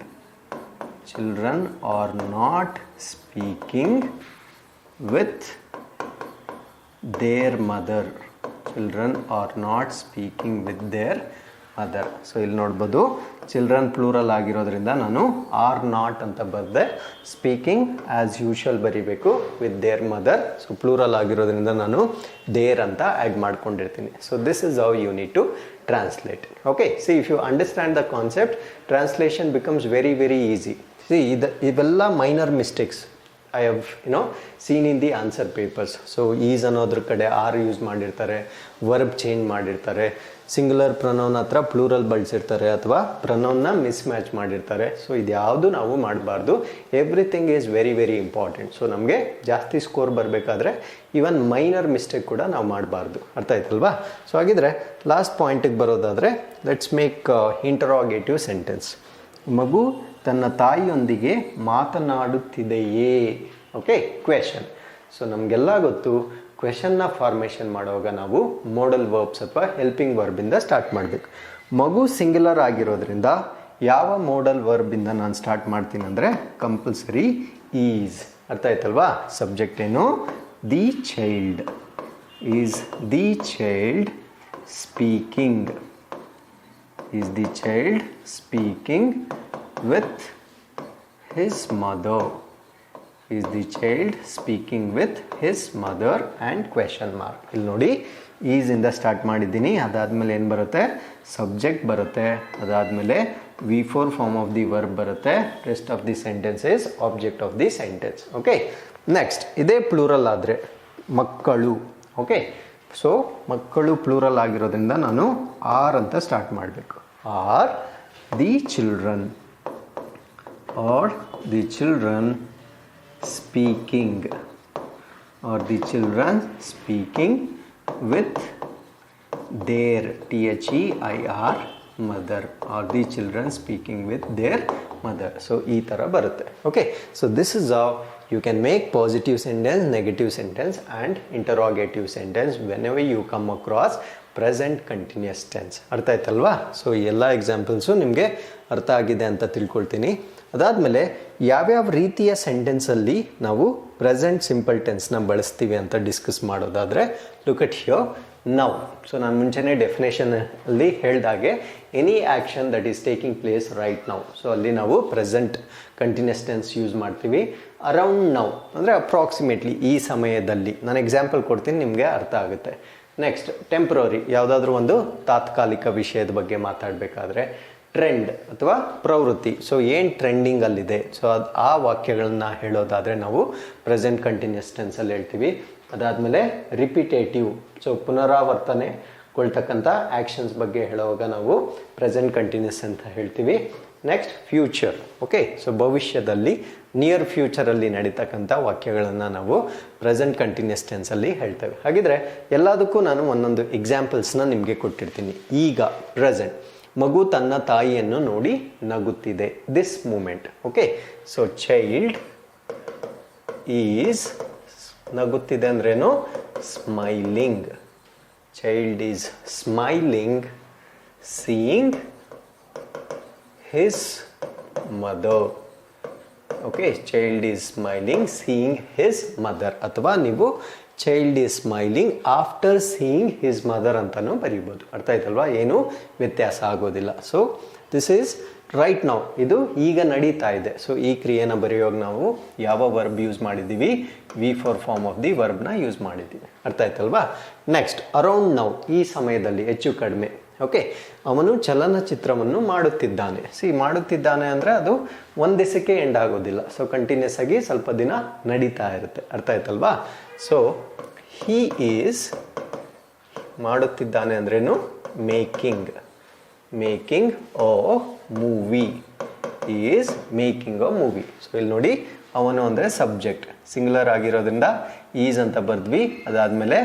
Children are not speaking with their mother. Children are not speaking with their mother. So ಇಲ್ಲಿ ನೋಡ್ಬೋದು, ಚಿಲ್ಡ್ರನ್ ಪ್ಲೂರಲ್ ಆಗಿರೋದ್ರಿಂದ ನಾನು ಆರ್ ನಾಟ್ ಅಂತ ಬರೆದೆ. ಸ್ಪೀಕಿಂಗ್ ಆ್ಯಸ್ ಯೂಶುವಲ್ ಬರೀಬೇಕು with their mother. So plural ಆಗಿರೋದ್ರಿಂದ ನಾನು their ಅಂತ ಆ್ಯಡ್ ಮಾಡ್ಕೊಂಡಿರ್ತೀನಿ. So this is how you need to translate. Okay, see, if you understand the concept, translation becomes very, very easy. See, ಇವೆಲ್ಲ minor mistakes I have seen in the answer papers. So is ಅನ್ನೋದ್ರ ಕಡೆ R use ಮಾಡಿರ್ತಾರೆ, verb change ಮಾಡಿರ್ತಾರೆ, singular pronoun ಹತ್ರ plural ಬಳಸಿರ್ತಾರೆ, ಅಥವಾ ಪ್ರನೌನ್ನ miss match ಮಾಡಿರ್ತಾರೆ. So ಇದ್ಯಾವುದು ನಾವು ಮಾಡಬಾರ್ದು. Everything is very very important. So ನಮಗೆ ಜಾಸ್ತಿ ಸ್ಕೋರ್ ಬರಬೇಕಾದ್ರೆ ಈವನ್ ಮೈನರ್ ಮಿಸ್ಟೇಕ್ ಕೂಡ ನಾವು ಮಾಡಬಾರ್ದು. ಅರ್ಥ ಆಯ್ತಲ್ವಾ? ಸೊ ಹಾಗಿದ್ರೆ ಲಾಸ್ಟ್ ಪಾಯಿಂಟಿಗೆ ಬರೋದಾದರೆ, ಲೆಟ್ಸ್ ಮೇಕ್ ಇಂಟರಾಗೇಟಿವ್ ಸೆಂಟೆನ್ಸ್. ಮಗು ತನ್ನ ತಾಯಿಯೊಂದಿಗೆ ಮಾತನಾಡುತ್ತಿದೆಯೇ? Okay, question. ಸೊ ನಮಗೆಲ್ಲ ಗೊತ್ತು, ಕ್ವೆಶನ್ನ ಫಾರ್ಮೇಷನ್ ಮಾಡುವಾಗ ನಾವು ಮೋಡಲ್ ವರ್ಬ್ಸ್ ಅಥವಾ ಹೆಲ್ಪಿಂಗ್ ವರ್ಬಿಂದ ಸ್ಟಾರ್ಟ್ ಮಾಡಬೇಕು. ಮಗು ಸಿಂಗ್ಯುಲರ್ ಆಗಿರೋದ್ರಿಂದ ಯಾವ ಮೋಡಲ್ ವರ್ಬಿಂದ ನಾನು ಸ್ಟಾರ್ಟ್ ಮಾಡ್ತೀನಿ ಅಂದರೆ ಕಂಪಲ್ಸರಿ ಈಸ್. ಅರ್ಥ ಆಯ್ತಲ್ವಾ? ಸಬ್ಜೆಕ್ಟ್ ಏನು? The child. Is the child speaking. Is the child speaking with his mother. Is the child speaking with his mother and question mark. ಇಲ್ಲಿ ನೋಡಿ, ಈಸ್ ಇಂದ ಸ್ಟಾರ್ಟ್ ಮಾಡಿದ್ದೀನಿ. ಅದಾದಮೇಲೆ ಏನು ಬರುತ್ತೆ? ಸಬ್ಜೆಕ್ಟ್ ಬರುತ್ತೆ. ಅದಾದಮೇಲೆ V4 form of the verb ಬರುತ್ತೆ. Rest of the sentence is object of the sentence. Okay, next ಇದೇ ಪ್ಲೂರಲ್ ಆದರೆ ಮಕ್ಕಳು. ಓಕೆ, ಸೊ ಮಕ್ಕಳು ಪ್ಲೂರಲ್ ಆಗಿರೋದ್ರಿಂದ ನಾನು ಆರ್ ಅಂತ ಸ್ಟಾರ್ಟ್ ಮಾಡಬೇಕು. R the children. Or the children speaking. Or the children speaking with their THEIR mother. Or the children speaking with their mother. So ee tara barutte. Okay, so this is how you can make positive sentence, negative sentence and interrogative sentence whenever you come across present continuous tense. ಅರ್ಥ ಆಯ್ತಲ್ವಾ? So ಈ ಎಲ್ಲ examples ನಿಮಗೆ ಅರ್ಥ ಆಗಿದೆ ಅಂತ ತಿಳ್ಕೊಳ್ತೀನಿ. ಅದಾದಮೇಲೆ ಯಾವ್ಯಾವ ರೀತಿಯ ಸೆಂಟೆನ್ಸಲ್ಲಿ ನಾವು ಪ್ರೆಸೆಂಟ್ ಸಿಂಪಲ್ ಟೆನ್ಸ್ನ ಬಳಸ್ತೀವಿ ಅಂತ ಡಿಸ್ಕಸ್ ಮಾಡೋದಾದರೆ, look at here now. So ನಾನು ಮುಂಚೆನೇ ಡೆಫಿನೇಷನಲ್ಲಿ ಹೇಳಿದಾಗೆ, any action that is taking place right now. So ಅಲ್ಲಿ ನಾವು ಪ್ರೆಸೆಂಟ್ ಕಂಟಿನ್ಯೂಸ್ ಟೆನ್ಸ್ ಯೂಸ್ ಮಾಡ್ತೀವಿ. ಅರೌಂಡ್ ನೌ ಅಂದರೆ ಅಪ್ರಾಕ್ಸಿಮೇಟ್ಲಿ, ಈ ಸಮಯದಲ್ಲಿ. ನಾನು ಎಕ್ಸಾಂಪಲ್ ಕೊಡ್ತೀನಿ, ನಿಮಗೆ ಅರ್ಥ ಆಗುತ್ತೆ. ನೆಕ್ಸ್ಟ್ ಟೆಂಪ್ರರಿ, ಯಾವುದಾದ್ರೂ ಒಂದು ತಾತ್ಕಾಲಿಕ ವಿಷಯದ ಬಗ್ಗೆ ಮಾತಾಡಬೇಕಾದ್ರೆ. ಟ್ರೆಂಡ್ ಅಥವಾ ಪ್ರವೃತ್ತಿ, ಸೊ ಏನು ಟ್ರೆಂಡಿಂಗಲ್ಲಿದೆ, ಸೊ ಆ ವಾಕ್ಯಗಳನ್ನ ಹೇಳೋದಾದರೆ ನಾವು ಪ್ರೆಸೆಂಟ್ ಕಂಟಿನ್ಯೂಸ್ ಟೆನ್ಸಲ್ಲಿ ಹೇಳ್ತೀವಿ. ಅದಾದಮೇಲೆ ರಿಪಿಟೇಟಿವ್, ಸೊ ಪುನರಾವರ್ತನೆಗೊಳ್ತಕ್ಕಂಥ ಆ್ಯಕ್ಷನ್ಸ್ ಬಗ್ಗೆ ಹೇಳುವಾಗ ನಾವು ಪ್ರೆಸೆಂಟ್ ಕಂಟಿನ್ಯೂಸ್ ಅಂತ ಹೇಳ್ತೀವಿ. Next future. ಓಕೆ, ಸೊ ಭವಿಷ್ಯದಲ್ಲಿ, ನಿಯರ್ ಫ್ಯೂಚರಲ್ಲಿ ನಡೀತಕ್ಕಂಥ ವಾಕ್ಯಗಳನ್ನು ನಾವು ಪ್ರೆಸೆಂಟ್ ಕಂಟಿನ್ಯೂಸ್ ಟೆನ್ಸಲ್ಲಿ ಹೇಳ್ತೇವೆ. ಹಾಗಿದ್ರೆ ಎಲ್ಲದಕ್ಕೂ ನಾನು ಒಂದೊಂದು ಎಕ್ಸಾಂಪಲ್ಸ್ನ ನಿಮಗೆ ಕೊಟ್ಟಿರ್ತೀನಿ. ಈಗ ಪ್ರೆಸೆಂಟ್, ಮಗು ತನ್ನ ತಾಯಿಯನ್ನು ನೋಡಿ ನಗುತ್ತಿದೆ. This moment. Okay, so child is, ನಗುತ್ತಿದೆ ಅಂದ್ರೇನು? Smiling. Child is smiling seeing his mother. Okay, child is smiling seeing his mother, ಅಥವಾ ನೀವು child is smiling after seeing his mother ಅಂತಲೂ ಬರೀಬೋದು. ಅರ್ಥ ಆಯ್ತಲ್ವಾ? ಏನು ವ್ಯತ್ಯಾಸ ಆಗೋದಿಲ್ಲ. So this is right now, ಇದು ಈಗ ನಡೀತಾ ಇದೆ. ಸೊ ಈ ಕ್ರಿಯೆನ ಬರೆಯುವಾಗ ನಾವು ಯಾವ ವರ್ಬ್ ಯೂಸ್ ಮಾಡಿದ್ದೀವಿ? V4 ಫಾರ್ಮ್ ಆಫ್ ದಿ ವರ್ಬ್ನ ಯೂಸ್ ಮಾಡಿದ್ದೀವಿ. ಅರ್ಥ ಆಯ್ತಲ್ವಾ? ನೆಕ್ಸ್ಟ್, ಅರೌಂಡ್ ನೌ, ಈ ಸಮಯದಲ್ಲಿ, ಹೆಚ್ಚು ಕಡಿಮೆ. ಓಕೆ, ಅವನು ಚಲನಚಿತ್ರವನ್ನು ಮಾಡುತ್ತಿದ್ದಾನೆ. ಮಾಡುತ್ತಿದ್ದಾನೆ ಅಂದರೆ ಅದು ಒಂದು ದಿವಸಕ್ಕೆ ಎಂಡ್ ಆಗೋದಿಲ್ಲ. ಸೊ ಕಂಟಿನ್ಯೂಸ್ ಆಗಿ ಸ್ವಲ್ಪ ದಿನ ನಡೀತಾ ಇರುತ್ತೆ. ಅರ್ಥ ಆಯ್ತಲ್ವಾ? ಸೊ ಹೀ ಈಸ್ ಮಾಡುತ್ತಿದ್ದಾನೆ ಅಂದ್ರೇನು? Making a movie. Is making a movie. So ಇಲ್ಲಿ ನೋಡಿ, ಅವನು ಅಂದರೆ ಸಬ್ಜೆಕ್ಟ್ ಸಿಂಗ್ಯುಲರ್ ಆಗಿರೋದ್ರಿಂದ ಈಸ್ ಅಂತ ಬರೆದ್ವಿ. ಅದಾದಮೇಲೆ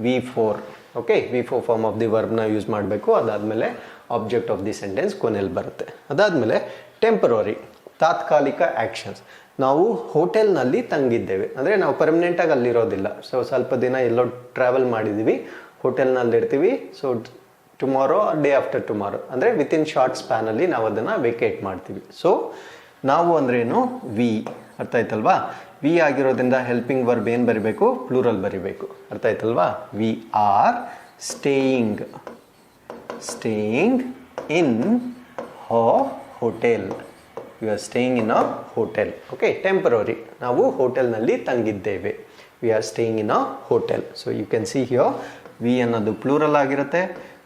V4, okay, V4 form of the ವರ್ಬ್ನ ಯೂಸ್ ಮಾಡಬೇಕು. ಅದಾದಮೇಲೆ ಆಬ್ಜೆಕ್ಟ್ ಆಫ್ ದಿ ಸೆಂಟೆನ್ಸ್ ಕೊನೆಯಲ್ಲಿ ಬರುತ್ತೆ. ಅದಾದಮೇಲೆ ಟೆಂಪರರಿ, ತಾತ್ಕಾಲಿಕ ಆ್ಯಕ್ಷನ್ಸ್. ನಾವು ಹೋಟೆಲ್ನಲ್ಲಿ ತಂಗಿದ್ದೇವೆ ಅಂದರೆ ನಾವು ಪರ್ಮನೆಂಟಾಗಿ ಅಲ್ಲಿರೋದಿಲ್ಲ. ಸೊ ಸ್ವಲ್ಪ ದಿನ ಎಲ್ಲೋ ಟ್ರಾವೆಲ್ ಮಾಡಿದ್ದೀವಿ, ಹೋಟೆಲ್ನಲ್ಲಿ ಇರ್ತೀವಿ. So tomorrow day after tomorrow ಅಂದರೆ ವಿತಿನ್ ಶಾರ್ಟ್ ಸ್ಪ್ಯಾನಲ್ಲಿ ನಾವು ಅದನ್ನು ವೇಕೇಟ್ ಮಾಡ್ತೀವಿ. ಸೊ ನಾವು ಅಂದ್ರೇನು? ವಿ. ಅರ್ಥ ಆಯ್ತಲ್ವಾ? ವಿ ಆಗಿರೋದ್ರಿಂದ ಹೆಲ್ಪಿಂಗ್ ವರ್ಬ್ ಏನು ಬರಿಬೇಕು? ಪ್ಲೂರಲ್ ಬರಿಬೇಕು. ಅರ್ಥ ಆಯ್ತಲ್ವಾ? We are staying in a hotel. You are staying in a hotel. Okay, temporary, ನಾವು ಹೋಟೆಲ್ನಲ್ಲಿ ತಂಗಿದ್ದೇವೆ. We are staying in a hotel. So you can see here we ಅನ್ನೋದು ಪ್ಲೂರಲ್ ಆಗಿರುತ್ತೆ.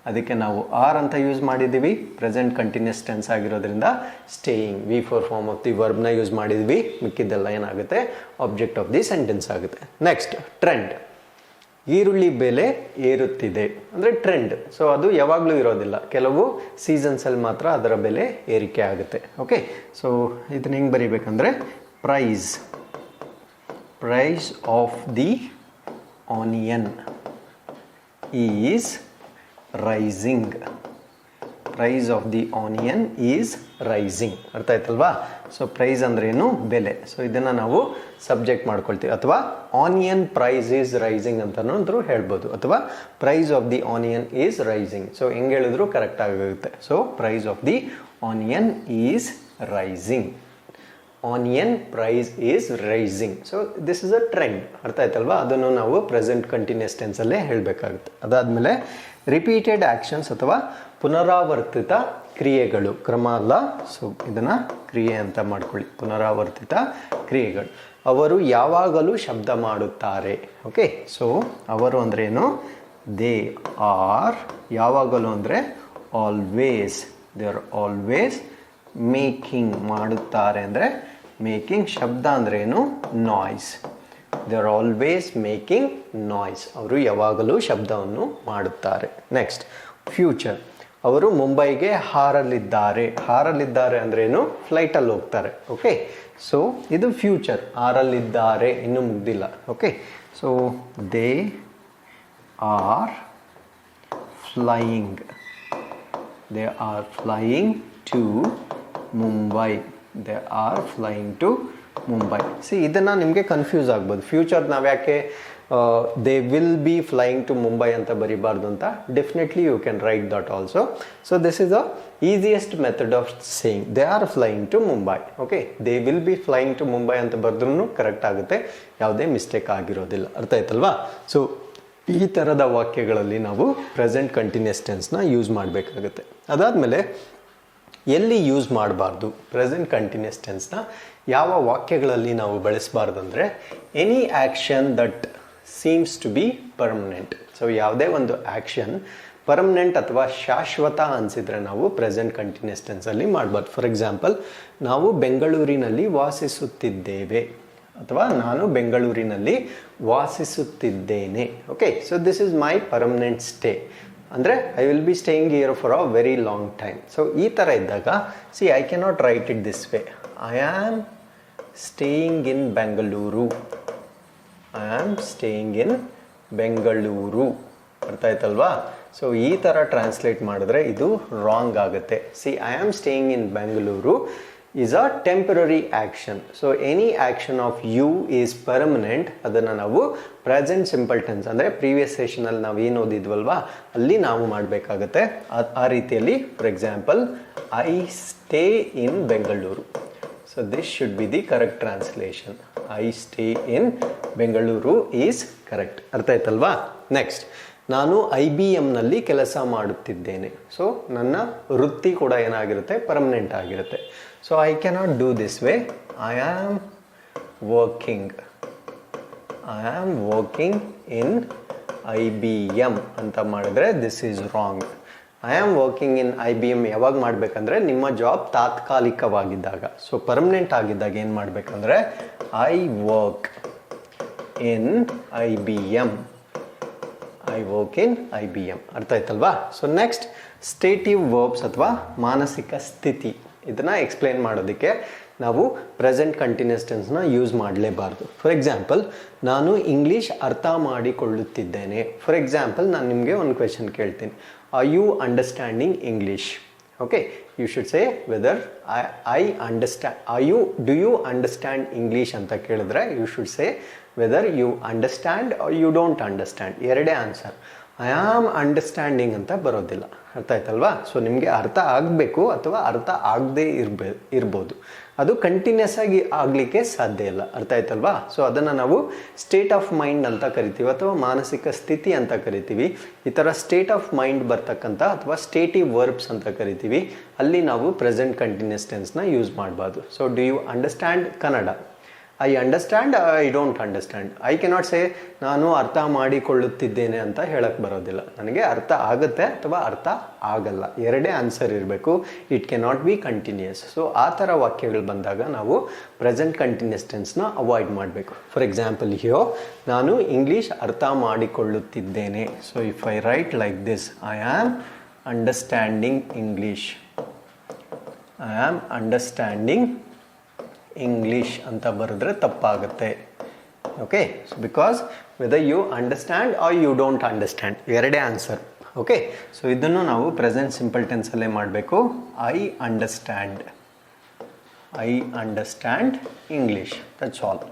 ಅದಕ್ಕೆ ನಾವು ಆರ್ ಅಂತ ಯೂಸ್ ಮಾಡಿದ್ದೀವಿ. ಪ್ರೆಸೆಂಟ್ ಕಂಟಿನ್ಯೂಸ್ ಟೆನ್ಸ್ ಆಗಿರೋದ್ರಿಂದ staying V4 form of the ವರ್ಬ್ನ ಯೂಸ್ ಮಾಡಿದ್ವಿ. ಮಿಕ್ಕಿದ್ದೆಲ್ಲ ಏನಾಗುತ್ತೆ? ಆಬ್ಜೆಕ್ಟ್ ಆಫ್ ದಿ ಸೆಂಟೆನ್ಸ್ ಆಗುತ್ತೆ. Next, trend. ಈರುಳ್ಳಿ ಬೆಲೆ ಏರುತ್ತಿದೆ ಅಂದರೆ ಟ್ರೆಂಡ್. ಸೊ ಅದು ಯಾವಾಗಲೂ ಇರೋದಿಲ್ಲ, ಕೆಲವು ಸೀಸನ್ಸಲ್ಲಿ ಮಾತ್ರ ಅದರ ಬೆಲೆ ಏರಿಕೆ ಆಗುತ್ತೆ. ಓಕೆ, ಸೊ ಇದನ್ನ ಹೆಂಗೆ ಬರೀಬೇಕಂದ್ರೆ price of the onion is rising. Price of the onion is rising. ಅರ್ಥ ಆಯ್ತಲ್ವಾ? ಸೊ ಪ್ರೈಸ್ ಅಂದ್ರೇನು? ಬೆಲೆ. ಸೊ ಇದನ್ನು ನಾವು ಸಬ್ಜೆಕ್ಟ್ ಮಾಡ್ಕೊಳ್ತೀವಿ. ಅಥವಾ ಆನಿಯನ್ ಪ್ರೈಸ್ ಈಸ್ ರೈಸಿಂಗ್ ಅಂತಲೂ ಹೇಳ್ಬೋದು. ಅಥವಾ price of the onion is rising. So ಹೆಂಗೆ ಹೇಳಿದ್ರು ಕರೆಕ್ಟ್ ಆಗುತ್ತೆ. So price of the onion is rising. Onion price is rising. So this is a trend. ಅರ್ಥ ಆಯ್ತಲ್ವಾ? ಅದನ್ನು ನಾವು ಪ್ರೆಸೆಂಟ್ ಕಂಟಿನ್ಯೂಸ್ ಟೆನ್ಸಲ್ಲೇ ಹೇಳಬೇಕಾಗುತ್ತೆ. ಅದಾದಮೇಲೆ ರಿಪೀಟೆಡ್ ಆ್ಯಕ್ಷನ್ಸ್ ಅಥವಾ ಪುನರಾವರ್ತಿತ ಕ್ರಿಯೆಗಳು. ಕ್ರಮ ಅಲ್ಲ, ಸೊ ಇದನ್ನು ಕ್ರಿಯೆ ಅಂತ ಮಾಡ್ಕೊಳ್ಳಿ. ಪುನರಾವರ್ತಿತ ಕ್ರಿಯೆಗಳು. ಅವರು ಯಾವಾಗಲೂ ಶಬ್ದ ಮಾಡುತ್ತಾರೆ. ಓಕೆ, ಸೊ ಅವರು ಅಂದ್ರೇನು? They are. ಯಾವಾಗಲೂ ಅಂದರೆ always. They are always making. ಮಾಡುತ್ತಾರೆ ಅಂದರೆ ಮೇಕಿಂಗ್. ಶಬ್ದ ಅಂದ್ರೇನು? Noise. They are always making noise. ಅವರು ಯಾವಾಗಲೂ ಶಬ್ದವನ್ನು ಮಾಡುತ್ತಾರೆ. Next, future. ಅವರು ಮುಂಬೈಗೆ ಹಾರಲಿದ್ದಾರೆ ಅಂದ್ರೇನು? ಫ್ಲೈಟಲ್ಲಿ ಹೋಗ್ತಾರೆ. ಓಕೆ, ಸೊ ಇದು ಫ್ಯೂಚರ್. ಹಾರಲಿದ್ದಾರೆ, ಇನ್ನೂ ಮುಗ್ದಿಲ್ಲ. Okay, so they are flying to Mumbai. They are flying to Mumbai. ಇದನ್ನು ನಿಮಗೆ ಕನ್ಫ್ಯೂಸ್ ಆಗ್ಬೋದು. ಫ್ಯೂಚರ್ ನಾವು ಯಾಕೆ they will be flying to Mumbai ಅಂತ ಬರಿಬಾರ್ದು ಅಂತ? Definitely you can write that also. So this is the easiest method of saying they are flying to Mumbai. Okay, they will be flying to Mumbai ಅಂತ ಬರೆದ್ರೂ correct ಆಗುತ್ತೆ, ಯಾವುದೇ mistake ಆಗಿರೋದಿಲ್ಲ. ಅರ್ಥ ಆಯ್ತಲ್ವಾ? So ಈ ಥರದ ವಾಕ್ಯಗಳಲ್ಲಿ ನಾವು ಪ್ರೆಸೆಂಟ್ ಕಂಟಿನ್ಯೂಸ್ ಟೆನ್ಸ್ನ ಯೂಸ್ ಮಾಡಬೇಕಾಗುತ್ತೆ. ಅದಾದಮೇಲೆ ಎಲ್ಲಿ ಯೂಸ್ ಮಾಡಬಾರ್ದು ಪ್ರೆಸೆಂಟ್ ಕಂಟಿನ್ಯೂಸ್ ಟೆನ್ಸ್ನ? ಯಾವ ವಾಕ್ಯಗಳಲ್ಲಿ ನಾವು ಬಳಸಬಾರ್ದು ಅಂದರೆ any action that seems to be permanent. So ಯಾವುದೇ ಒಂದು ಆ್ಯಕ್ಷನ್ ಪರ್ಮನೆಂಟ್ ಅಥವಾ ಶಾಶ್ವತ ಅನಿಸಿದರೆ ನಾವು ಪ್ರೆಸೆಂಟ್ ಕಂಟಿನ್ಯೂಸ್ ಟೆನ್ಸಲ್ಲಿ ಮಾಡಬಾರ್ದು. ಫಾರ್ ಎಕ್ಸಾಂಪಲ್, ನಾವು ಬೆಂಗಳೂರಿನಲ್ಲಿ ವಾಸಿಸುತ್ತಿದ್ದೇವೆ ಅಥವಾ ನಾನು ಬೆಂಗಳೂರಿನಲ್ಲಿ ವಾಸಿಸುತ್ತಿದ್ದೇನೆ. Okay, so this is my permanent stay. ಅಂದರೆ I will be staying here for a very long time. So ಈ ಥರ ಇದ್ದಾಗ I cannot write it this way. I am staying in Bengaluru. ಅರ್ಥ ಆಯ್ತಲ್ವಾ? ಸೊ ಈ ಥರ ಟ್ರಾನ್ಸ್ಲೇಟ್ ಮಾಡಿದ್ರೆ ಇದು ರಾಂಗ್ ಆಗುತ್ತೆ. I am staying in Bengaluru is a temporary action. So any action of you is permanent, ಅದನ್ನು ನಾವು ಪ್ರೆಸೆಂಟ್ ಸಿಂಪಲ್ ಟೆನ್ಸ್ ಅಂದರೆ ಪ್ರೀವಿಯಸ್ ಸೆಷನಲ್ಲಿ ನಾವು ಏನು ಓದಿದ್ವಲ್ವಾ ಅಲ್ಲಿ ನಾವು ಮಾಡಬೇಕಾಗತ್ತೆ. ಆ ರೀತಿಯಲ್ಲಿ for example I stay in Bengaluru. So this should be the correct translation. I stay in Bengaluru is correct. ಅರ್ಥ ಆಯ್ತಲ್ವಾ? ನೆಕ್ಸ್ಟ್, ನಾನು IBMನಲ್ಲಿ ಕೆಲಸ ಮಾಡುತ್ತಿದ್ದೇನೆ. ಸೊ ನನ್ನ ವೃತ್ತಿ ಕೂಡ ಏನಾಗಿರುತ್ತೆ, ಪರ್ಮನೆಂಟ್ ಆಗಿರುತ್ತೆ. So I cannot do this way. I am working in IBM ಅಂತ ಮಾಡಿದ್ರೆ this is wrong. I am working in IBM ಯಾವಾಗ ಮಾಡಬೇಕಂದ್ರೆ ನಿಮ್ಮ ಜಾಬ್ ತಾತ್ಕಾಲಿಕವಾಗಿದ್ದಾಗ. ಸೊ ಪರ್ಮನೆಂಟ್ ಆಗಿದ್ದಾಗ ಏನು ಮಾಡಬೇಕಂದ್ರೆ ಐ ವರ್ಕ್ ಇನ್ IBM. ಅರ್ಥ ಆಯ್ತಲ್ವಾ? ಸೊ ನೆಕ್ಸ್ಟ್, ಸ್ಟೇಟಿವ್ ವರ್ಬ್ಸ್ ಅಥವಾ ಮಾನಸಿಕ ಸ್ಥಿತಿ, ಇದನ್ನು ಎಕ್ಸ್ಪ್ಲೇನ್ ಮಾಡೋದಕ್ಕೆ ನಾವು ಪ್ರೆಸೆಂಟ್ ಕಂಟಿನ್ಯೂಸ್ ಟೆನ್ಸ್ನ ಯೂಸ್ ಮಾಡಲೇಬಾರ್ದು. ಫಾರ್ ಎಕ್ಸಾಂಪಲ್, ನಾನು ಇಂಗ್ಲೀಷ್ ಅರ್ಥ ಮಾಡಿಕೊಳ್ಳುತ್ತಿದ್ದೇನೆ. ಫಾರ್ ಎಕ್ಸಾಂಪಲ್, ನಾನು ನಿಮಗೆ ಒಂದು ಕ್ವೆಶನ್ ಕೇಳ್ತೀನಿ, are you understanding English? Okay, you should say whether I understand. Do you understand English ಅಂತ ಕೇಳಿದ್ರೆ you should say whether you understand or you don't understand. ಎರಡೇ ಆನ್ಸರ್. ಐ ಆಮ್ ಅಂಡರ್ಸ್ಟ್ಯಾಂಡಿಂಗ್ ಅಂತ ಬರೋದಿಲ್ಲ. ಅರ್ಥ ಆಯ್ತಲ್ವಾ? ಸೊ ನಿಮಗೆ ಅರ್ಥ ಆಗಬೇಕು ಅಥವಾ ಅರ್ಥ ಆಗದೇ ಇರ್ಬೋದು, ಅದು ಕಂಟಿನ್ಯೂಸ್ ಆಗಿ ಆಗಲಿಕ್ಕೆ ಸಾಧ್ಯ ಇಲ್ಲ. ಅರ್ಥ ಆಯ್ತಲ್ವಾ? ಸೊ ಅದನ್ನು ನಾವು ಸ್ಟೇಟ್ ಆಫ್ ಮೈಂಡ್ ಅಂತ ಕರಿತೀವಿ ಅಥವಾ ಮಾನಸಿಕ ಸ್ಥಿತಿ ಅಂತ ಕರಿತೀವಿ. ಈ ಥರ ಸ್ಟೇಟ್ ಆಫ್ ಮೈಂಡ್ ಬರ್ತಕ್ಕಂಥ ಅಥವಾ ಸ್ಟೇಟಿವ್ ವರ್ಬ್ಸ್ ಅಂತ ಕರಿತೀವಿ. ಅಲ್ಲಿ ನಾವು ಪ್ರೆಸೆಂಟ್ ಕಂಟಿನ್ಯೂಸ್ ಟೆನ್ಸ್ನ ಯೂಸ್ ಮಾಡಬಾರ್ದು. So do you understand Kannada? I understand, I don't understand. I cannot say ನಾನು ಅರ್ಥ ಮಾಡಿಕೊಳ್ಳುತ್ತಿದ್ದೇನೆ ಅಂತ ಹೇಳಕ್ಕೆ ಬರೋದಿಲ್ಲ. ನನಗೆ ಅರ್ಥ ಆಗುತ್ತೆ ಅಥವಾ ಅರ್ಥ ಆಗಲ್ಲ, ಎರಡೇ ಆನ್ಸರ್ ಇರಬೇಕು. It cannot be continuous. So ಆ ಥರ ವಾಕ್ಯಗಳು ಬಂದಾಗ ನಾವು ಪ್ರೆಸೆಂಟ್ ಕಂಟಿನ್ಯೂಸ್ ಟೆನ್ಸ್ನ ಅವಾಯ್ಡ್ ಮಾಡಬೇಕು. ಫಾರ್ ಎಕ್ಸಾಂಪಲ್, ಹಿಯೋ ನಾನು ಇಂಗ್ಲೀಷ್ ಅರ್ಥ ಮಾಡಿಕೊಳ್ಳುತ್ತಿದ್ದೇನೆ. So if I write like this, I am understanding English. I am understanding English ಅಂತ ಬರೆದ್ರೆ ತಪ್ಪಾಗುತ್ತೆ. Okay, so because whether you understand or you don't understand, ಎರಡೇ ಆನ್ಸರ್. ಓಕೆ, ಸೊ ಇದನ್ನು ನಾವು ಪ್ರೆಸೆಂಟ್ ಸಿಂಪಲ್ ಟೆನ್ಸಲ್ಲೇ ಮಾಡಬೇಕು. I understand English. That's all.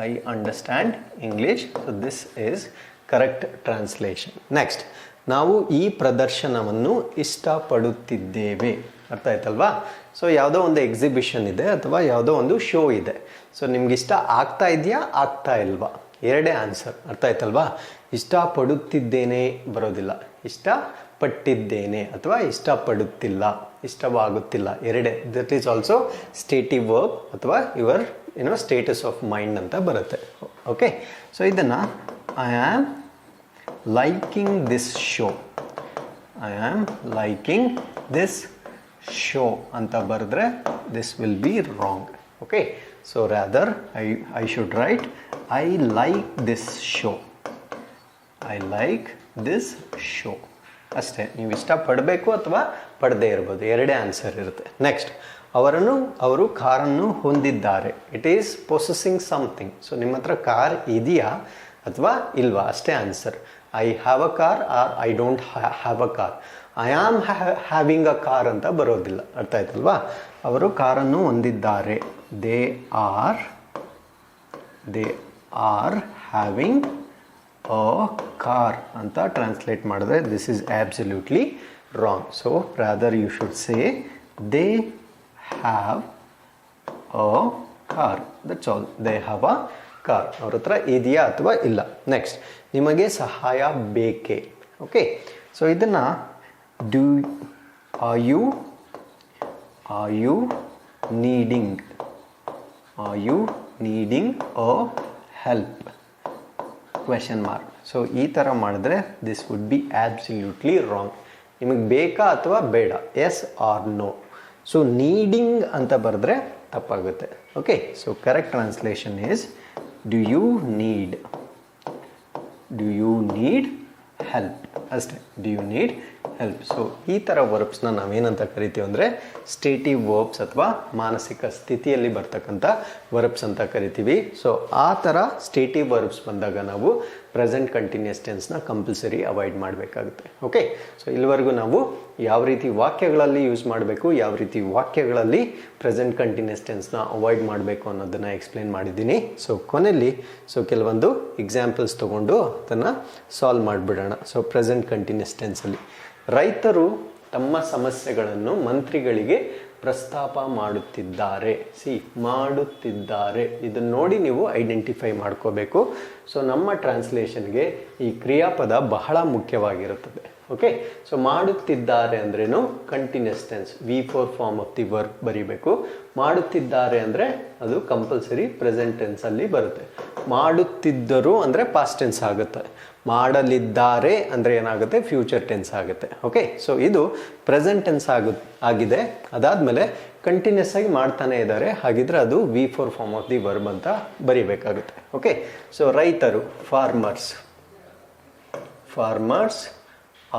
I understand English. So this is correct translation. Next, ನಾವು ಈ ಪ್ರದರ್ಶನವನ್ನು ಇಷ್ಟಪಡುತ್ತಿದ್ದೇವೆ. ಅರ್ಥ ಆಯ್ತಲ್ವಾ? ಸೊ ಯಾವುದೋ ಒಂದು ಎಕ್ಸಿಬಿಷನ್ ಇದೆ ಅಥವಾ ಯಾವುದೋ ಒಂದು ಶೋ ಇದೆ. ಸೊ ನಿಮ್ಗೆ ಇಷ್ಟ ಆಗ್ತಾ ಇದೆಯಾ, ಆಗ್ತಾ ಇಲ್ವಾ, ಎರಡೇ ಆನ್ಸರ್. ಅರ್ಥ ಆಯ್ತಲ್ವಾ? ಇಷ್ಟಪಡುತ್ತಿದ್ದೇನೆ ಬರೋದಿಲ್ಲ, ಇಷ್ಟಪಟ್ಟಿದ್ದೇನೆ ಅಥವಾ ಇಷ್ಟಪಡುತ್ತಿಲ್ಲ, ಇಷ್ಟವಾಗುತ್ತಿಲ್ಲ, ಎರಡೇ. ದಟ್ ಈಸ್ ಆಲ್ಸೋ ಸ್ಟೇಟಿವ್ ವರ್ಬ್ ಅಥವಾ ಯುವರ್ ಸ್ಟೇಟಸ್ ಆಫ್ ಮೈಂಡ್ ಅಂತ ಬರುತ್ತೆ. ಓಕೆ, ಸೊ ಇದನ್ನು I am liking this show. I am liking this show ಅಂತ ಬರೆದ್ರೆ this will be wrong. Okay, so rather I should write I like this show. I like this show ಅಷ್ಟೇ. ನೀವು ಇಷ್ಟಪಡಬೇಕು ಅಥವಾ ಪಡದೇ ಇರ್ಬೋದು, ಎರಡೇ ಆನ್ಸರ್ ಇರುತ್ತೆ. Next, ಅವರು ಕಾರನ್ನು ಹೊಂದಿದ್ದಾರೆ. It is possessing something. So ನಿಮ್ಮ ಹತ್ರ ಕಾರ್ ಇದೆಯಾ ಅಥವಾ ಇಲ್ವಾ ಅಷ್ಟೇ answer. I have a car or I don't have a car. I am having a car ಅಂತ ಬರೋದಿಲ್ಲ. ಅರ್ಥ ಆಯ್ತಲ್ವಾ? ಅವರು ಕಾರನ್ನು ಹೊಂದಿದ್ದಾರೆ. They are having a car ಅಂತ ಟ್ರಾನ್ಸ್ಲೇಟ್ ಮಾಡಿದ್ರೆ this is absolutely wrong. So rather you should say they have a car. That's all. They have a car. ಅವ್ರ ಹತ್ರ ಇದೆಯಾ ಅಥವಾ ಇಲ್ಲ. ನೆಕ್ಸ್ಟ್, ನಿಮಗೆ ಸಹಾಯ ಬೇಕೇ. ಓಕೆ, ಸೊ ಇದನ್ನು are you needing a help? Question mark. So ಈ ಥರ ಮಾಡಿದ್ರೆ this would be absolutely wrong. ನಿಮಗೆ ಬೇಕಾ ಅಥವಾ ಬೇಡ, yes or no. So needing ಅಂತ ಬರೆದ್ರೆ ತಪ್ಪಾಗುತ್ತೆ. Okay, so correct translation is do you need help ಅಷ್ಟೇ. Do you need help. So ಈ ಥರ ವರ್ಬ್ಸ್ನ ನಾವೇನಂತ ಕರಿತೀವಿ ಅಂದರೆ ಸ್ಟೇಟಿವ್ ವರ್ಬ್ಸ್ ಅಥವಾ ಮಾನಸಿಕ ಸ್ಥಿತಿಯಲ್ಲಿ ಬರ್ತಕ್ಕಂಥ ವರ್ಬ್ಸ್ ಅಂತ ಕರಿತೀವಿ. ಸೊ ಆ ಥರ ಸ್ಟೇಟಿವ್ ವರ್ಬ್ಸ್ ಬಂದಾಗ ನಾವು ಪ್ರೆಸೆಂಟ್ ಕಂಟಿನ್ಯೂಸ್ ಟೆನ್ಸ್ನ ಕಂಪಲ್ಸರಿ ಅವಾಯ್ಡ್ ಮಾಡಬೇಕಾಗುತ್ತೆ. ಓಕೆ, ಸೊ ಇಲ್ಲಿವರೆಗೂ ನಾವು ಯಾವ ರೀತಿ ವಾಕ್ಯಗಳಲ್ಲಿ ಯೂಸ್ ಮಾಡಬೇಕು, ಯಾವ ರೀತಿ ವಾಕ್ಯಗಳಲ್ಲಿ ಪ್ರೆಸೆಂಟ್ ಕಂಟಿನ್ಯೂಸ್ ಟೆನ್ಸ್ನ ಅವಾಯ್ಡ್ ಮಾಡಬೇಕು ಅನ್ನೋದನ್ನು ಎಕ್ಸ್ಪ್ಲೇನ್ ಮಾಡಿದ್ದೀನಿ. ಸೊ ಕೊನೆಯಲ್ಲಿ ಕೆಲವೊಂದು ಎಕ್ಸಾಂಪಲ್ಸ್ ತೊಗೊಂಡು ಅದನ್ನು ಸಾಲ್ವ್ ಮಾಡಿಬಿಡೋಣ. ಸೊ ಪ್ರೆಸೆಂಟ್ ಕಂಟಿನ್ಯೂಸ್ ಟೆನ್ಸಲ್ಲಿ ರೈತರು ತಮ್ಮ ಸಮಸ್ಯೆಗಳನ್ನು ಮಂತ್ರಿಗಳಿಗೆ ಪ್ರಸ್ತಾಪ ಮಾಡುತ್ತಿದ್ದಾರೆ. ಮಾಡುತ್ತಿದ್ದಾರೆ, ಇದನ್ನು ನೋಡಿ ನೀವು ಐಡೆಂಟಿಫೈ ಮಾಡ್ಕೋಬೇಕು. ಸೊ ನಮ್ಮ ಟ್ರಾನ್ಸ್ಲೇಷನ್ಗೆ ಈ ಕ್ರಿಯಾಪದ ಬಹಳ ಮುಖ್ಯವಾಗಿರುತ್ತದೆ. ಓಕೆ, ಸೊ ಮಾಡುತ್ತಿದ್ದಾರೆ ಅಂದ್ರೇನು continuous tense V4 form of the verb ಬರೀಬೇಕು. ಮಾಡುತ್ತಿದ್ದಾರೆ ಅಂದರೆ ಅದು ಕಂಪಲ್ಸರಿ ಪ್ರೆಸೆಂಟ್ ಟೆನ್ಸಲ್ಲಿ ಬರುತ್ತೆ. ಮಾಡುತ್ತಿದ್ದರು ಅಂದರೆ ಪಾಸ್ಟ್ ಟೆನ್ಸ್ ಆಗುತ್ತೆ. ಮಾಡಲಿದ್ದಾರೆ ಅಂದರೆ ಏನಾಗುತ್ತೆ, ಫ್ಯೂಚರ್ ಟೆನ್ಸ್ ಆಗುತ್ತೆ. ಓಕೆ, ಸೊ ಇದು ಪ್ರೆಸೆಂಟ್ ಟೆನ್ಸ್ ಆಗಿದೆ. ಅದಾದಮೇಲೆ ಕಂಟಿನ್ಯೂಸ್ ಆಗಿ ಮಾಡ್ತಾನೆ ಇದ್ದಾರೆ, ಹಾಗಿದ್ರೆ ಅದು V4 form of the verb ಅಂತ ಬರೀಬೇಕಾಗುತ್ತೆ. ಓಕೆ, ಸೊ ರೈತರು ಫಾರ್ಮರ್ಸ್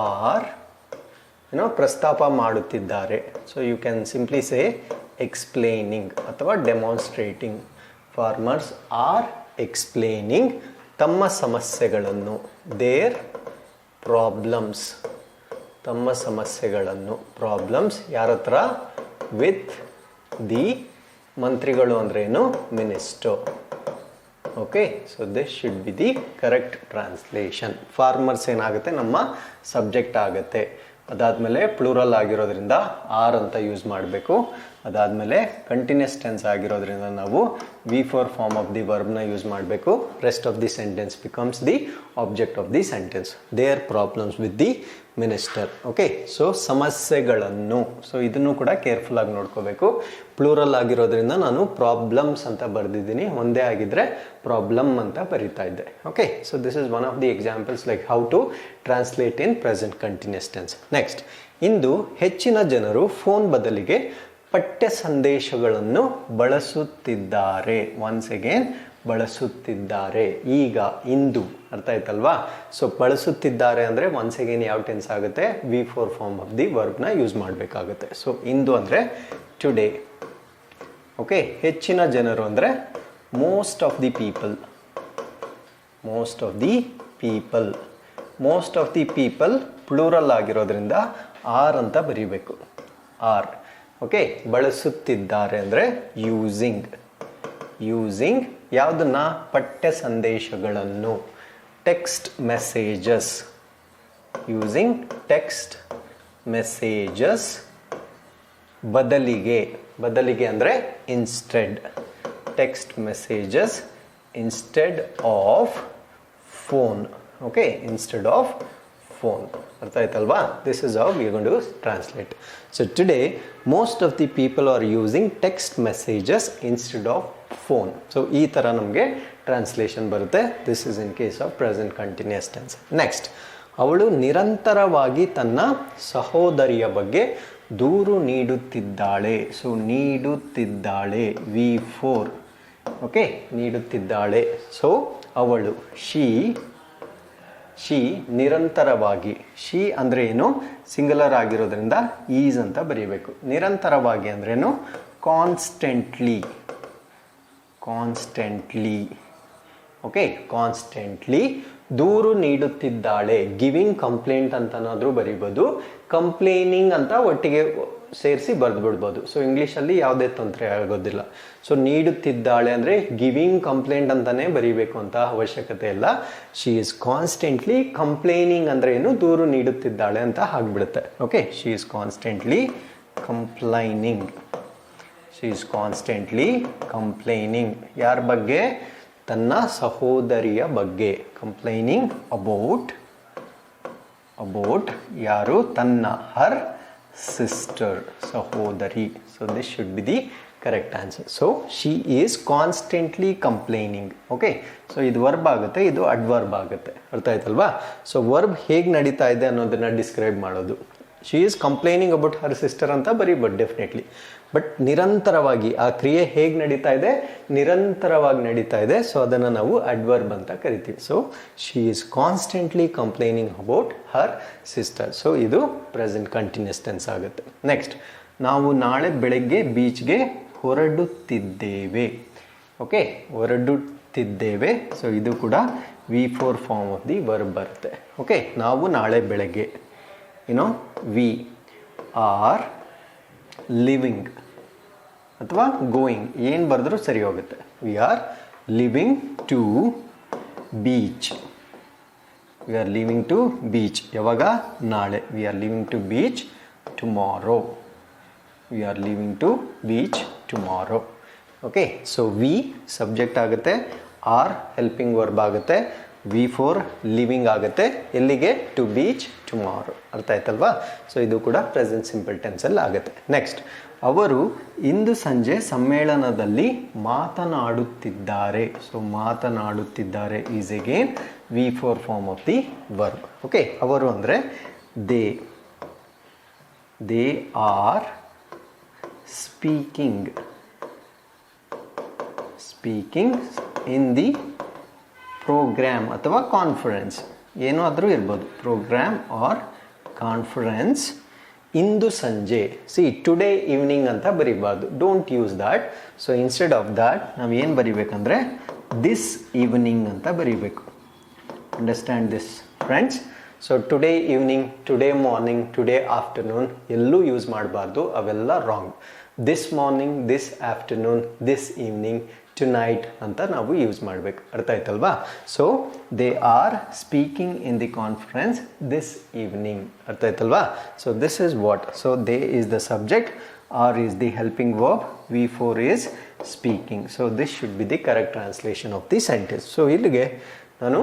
ಆರ್ ಪ್ರಸ್ತಾಪ ಮಾಡುತ್ತಿದ್ದಾರೆ. So you can simply say explaining ಅಥವಾ ಡೆಮಾನ್ಸ್ಟ್ರೇಟಿಂಗ್. ಫಾರ್ಮರ್ಸ್ ಆರ್ ಎಕ್ಸ್ಪ್ಲೇನಿಂಗ್ ತಮ್ಮ ಸಮಸ್ಯೆಗಳನ್ನು, ದೇರ್ ಪ್ರಾಬ್ಲಮ್ಸ್, ತಮ್ಮ ಸಮಸ್ಯೆಗಳನ್ನು, ಪ್ರಾಬ್ಲಮ್ಸ್ ಯಾರ ಹತ್ರ, ವಿತ್ ದಿ ಮಂತ್ರಿಗಳು ಅಂದ್ರೇನು, minister. Okay, so this should be the correct translation. Farmers ಏನಾಗುತ್ತೆ, ನಮ್ಮ ಸಬ್ಜೆಕ್ಟ್ ಆಗುತ್ತೆ. ಅದಾದಮೇಲೆ ಪ್ಲೂರಲ್ ಆಗಿರೋದ್ರಿಂದ ಆರ್ ಅಂತ ಯೂಸ್ ಮಾಡಬೇಕು. ಅದಾದಮೇಲೆ ಕಂಟಿನ್ಯೂಸ್ ಟೆನ್ಸ್ ಆಗಿರೋದ್ರಿಂದ ನಾವು V4 ಫಾರ್ಮ್ ಆಫ್ ದಿ ವರ್ಬ್ನ ಯೂಸ್ ಮಾಡಬೇಕು. Rest of the sentence becomes the object of the sentence. There problems with the minister. Okay, so ಸಮಸ್ಯೆಗಳನ್ನು, ಸೊ ಇದನ್ನು ಕೂಡ ಕೇರ್ಫುಲ್ ಆಗಿ ನೋಡ್ಕೋಬೇಕು. ಪ್ಲೂರಲ್ ಆಗಿರೋದ್ರಿಂದ ನಾನು ಪ್ರಾಬ್ಲಮ್ಸ್ ಅಂತ ಬರೆದಿದ್ದೀನಿ, ಒಂದೇ ಆಗಿದ್ರೆ ಪ್ರಾಬ್ಲಮ್ ಅಂತ ಬರಿತಾ ಇದ್ದೆ. Okay, so this is one of the examples like how to translate in present continuous tense. Next, ಇಂದು ಹೆಚ್ಚಿನ ಜನರು ಫೋನ್ ಬದಲಿಗೆ ಪಠ್ಯ ಸಂದೇಶಗಳನ್ನು ಬಳಸುತ್ತಿದ್ದಾರೆ. ಒನ್ಸ್ ಅಗೇನ್ ಬಳಸುತ್ತಿದ್ದಾರೆ. ಈಗ, ಇಂದು, ಅರ್ಥ ಆಯ್ತಲ್ವಾ? ಸೊ ಬಳಸುತ್ತಿದ್ದಾರೆ ಅಂದರೆ ಒನ್ಸ್ ಅಗೇನ್ ಯಾವ ಟೆನ್ಸ್ ಆಗುತ್ತೆ, V4 ಫಾರ್ಮ್ ಆಫ್ ದಿ ವರ್ಬ್ನ ಯೂಸ್ ಮಾಡಬೇಕಾಗುತ್ತೆ. ಸೊ ಇಂದು ಅಂದರೆ ಟುಡೇ. ಓಕೆ, ಹೆಚ್ಚಿನ ಜನರು ಅಂದರೆ most of the people. Most of the people. Most of the people plural ಆಗಿರೋದ್ರಿಂದ ಆರ್ ಅಂತ ಬರೀಬೇಕು. ಆರ್. ಓಕೆ, ಬಳಸುತ್ತಿದ್ದಾರೆ ಅಂದರೆ ಯೂಸಿಂಗ್. ಯೂಸಿಂಗ್ ಯಾವುದನ್ನ, ಪಠ್ಯ ಸಂದೇಶಗಳನ್ನು, text messages. Using text messages. ಬದಲಿಗೆ, ಬದಲಿಗೆ ಅಂದರೆ instead. Text messages instead of phone. Okay, instead of phone. ಅರ್ಥ ಆಯ್ತಲ್ವಾ? This is how we are going to translate. So today most of the people are using text messages instead of phone. So ಈ ತರ ನಮಗೆ translation ಬರುತ್ತೆ. This is in case of present continuous tense. Next, ಅವಳು ನಿರಂತರವಾಗಿ ತನ್ನ ಸಹೋದರಿಯ ಬಗ್ಗೆ ದೂರು ನೀಡುತ್ತಿದ್ದಾಳೆ. ಸೊ ನೀಡುತ್ತಿದ್ದಾಳೆ V4. ಓಕೆ, ನೀಡುತ್ತಿದ್ದಾಳೆ. ಸೊ ಅವಳು ಶಿ ನಿರಂತರವಾಗಿ. ಶಿ ಅಂದರೆ ಏನು, ಸಿಂಗುಲರ್ ಆಗಿರೋದ್ರಿಂದ ಈಸ್ ಅಂತ ಬರೀಬೇಕು. ನಿರಂತರವಾಗಿ ಅಂದ್ರೇನು, ಕಾನ್ಸ್ಟೆಂಟ್ಲಿ. ಓಕೆ, ಕಾನ್ಸ್ಟೆಂಟ್ಲಿ ದೂರು ನೀಡುತ್ತಿದ್ದಾಳೆ. ಗಿವಿಂಗ್ ಕಂಪ್ಲೇಂಟ್ ಅಂತನಾದ್ರೂ ಬರೀಬೋದು, ಕಂಪ್ಲೇನಿಂಗ್ ಅಂತ ಒಟ್ಟಿಗೆ ಸೇರಿಸಿ ಬರೆದ್ಬಿಡ್ಬೋದು. ಸೊ ಇಂಗ್ಲೀಷಲ್ಲಿ ಯಾವುದೇ ತೊಂದರೆ ಆಗೋದಿಲ್ಲ. ಸೊ ನೀಡುತ್ತಿದ್ದಾಳೆ ಅಂದರೆ ಗಿವಿಂಗ್ ಕಂಪ್ಲೇಂಟ್ ಅಂತಾನೆ ಬರೀಬೇಕು ಅಂತ ಅವಶ್ಯಕತೆ ಇಲ್ಲ. ಶಿ ಈಸ್ ಕಾನ್ಸ್ಟೆಂಟ್ಲಿ ಕಂಪ್ಲೇನಿಂಗ್ ಅಂದರೆ ಏನು, ದೂರು ನೀಡುತ್ತಿದ್ದಾಳೆ ಅಂತ ಆಗ್ಬಿಡುತ್ತೆ. Okay, she is constantly complaining. She is constantly complaining ಯಾರ ಬಗ್ಗೆ, ತನ್ನ ಸಹೋದರಿಯ ಬಗ್ಗೆ. ಕಂಪ್ಲೈನಿಂಗ್ ಅಬೌಟ್ ಯಾರು, ತನ್ನ, ಹರ್ ಸಿಸ್ಟರ್, ಸಹೋದರಿ. So this should be the correct answer. So she is constantly complaining. Okay, so ಇದು ವರ್ಬ್ ಆಗುತ್ತೆ, ಇದು ಅಡ್ವರ್ಬ್ ಆಗುತ್ತೆ. ಅರ್ಥ ಆಯ್ತಲ್ವಾ? ಸೊ ವರ್ಬ್ ಹೇಗೆ ನಡೀತಾ ಇದೆ ಅನ್ನೋದನ್ನ ಡಿಸ್ಕ್ರೈಬ್ ಮಾಡೋದು. She is complaining about her sister ಅಂತ ಬರೀಬೋದು ಡೆಫಿನೆಟ್ಲಿ. ಬಟ್ ನಿರಂತರವಾಗಿ ಆ ಕ್ರಿಯೆ ಹೇಗೆ ನಡೀತಾ ಇದೆ, ನಿರಂತರವಾಗಿ ನಡೀತಾ ಇದೆ. ಸೊ ಅದನ್ನು ನಾವು ಅಡ್ವರ್ಬ್ ಅಂತ ಕರಿತೀವಿ. So she is constantly complaining about her sister. So ಇದು ಪ್ರೆಸೆಂಟ್ ಕಂಟಿನ್ಯೂಸ್ ಟೆನ್ಸ್ ಆಗುತ್ತೆ. ನೆಕ್ಸ್ಟ್, ನಾವು ನಾಳೆ ಬೆಳಗ್ಗೆ ಬೀಚ್ಗೆ ಹೊರಡುತ್ತಿದ್ದೇವೆ. ಓಕೆ, ಹೊರಡುತ್ತಿದ್ದೇವೆ. ಸೊ ಇದು ಕೂಡ V4 form of the verb ಬರುತ್ತೆ. ಓಕೆ, ನಾವು ನಾಳೆ ಬೆಳಗ್ಗೆ ವಿ ಆರ್ ಲಿವಿಂಗ್ ಅಥವಾ ಗೋಯಿಂಗ್ ಏನು ಬರೆದ್ರೂ ಸರಿ ಹೋಗುತ್ತೆ. We are living to beach. We are living to beach ಯಾವಾಗ? ನಾಳೆ. We are living to beach tomorrow. We are living to beach tomorrow. Okay, so we subject ಆಗುತ್ತೆ, ಆರ್ ಹೆಲ್ಪಿಂಗ್ ವರ್ಬ್ ಆಗುತ್ತೆ, V4 living ಆಗುತ್ತೆ. ಎಲ್ಲಿಗೆ? To beach tomorrow. ಅರ್ಥ ಆಯ್ತಲ್ವಾ? So ಇದು ಕೂಡ ಪ್ರೆಸೆಂಟ್ ಸಿಂಪಲ್ ಟೆನ್ಸಲ್ಲಿ ಆಗುತ್ತೆ. ನೆಕ್ಸ್ಟ್, ಅವರು ಇಂದು ಸಂಜೆ ಸಮ್ಮೇಳನದಲ್ಲಿ ಮಾತನಾಡುತ್ತಿದ್ದಾರೆ. ಸೊ ಮಾತನಾಡುತ್ತಿದ್ದಾರೆ is again V4 form of the verb. Okay, ಅವರು ಅಂದರೆ they are speaking in the programme ಅಥವಾ ಕಾನ್ಫರೆನ್ಸ್, ಏನೋ ಆದರೂ ಇರ್ಬೋದು, ಪ್ರೋಗ್ರಾಮ್ ಆರ್ ಕಾನ್ಫರೆನ್ಸ್. ಇಂದು ಸಂಜೆ, ಸಿ ಟುಡೇ ಈವ್ನಿಂಗ್ ಅಂತ ಬರಿಬಾರ್ದು, don't use that. So instead of that ನಾವು ಏನು ಬರಿಬೇಕಂದ್ರೆ ದಿಸ್ ಈವ್ನಿಂಗ್ ಅಂತ ಬರಿಬೇಕು. Understand this friends? So today evening, today morning, today afternoon ಎಲ್ಲೂ ಯೂಸ್ ಮಾಡಬಾರ್ದು, ಅವೆಲ್ಲ wrong. This morning, this afternoon, this evening, tonight ಅಂತ ನಾವು ಯೂಸ್ ಮಾಡಬೇಕು. ಅರ್ಥ ಆಯ್ತಲ್ವಾ? So they are speaking in the conference this evening. ಅರ್ಥ ಆಯ್ತಲ್ವಾ? So this is what. So they is the subject, or is the helping verb, V4 is speaking. So this should be the correct translation of the sentence. So ಇಲ್ಲಿಗೆ ನಾನು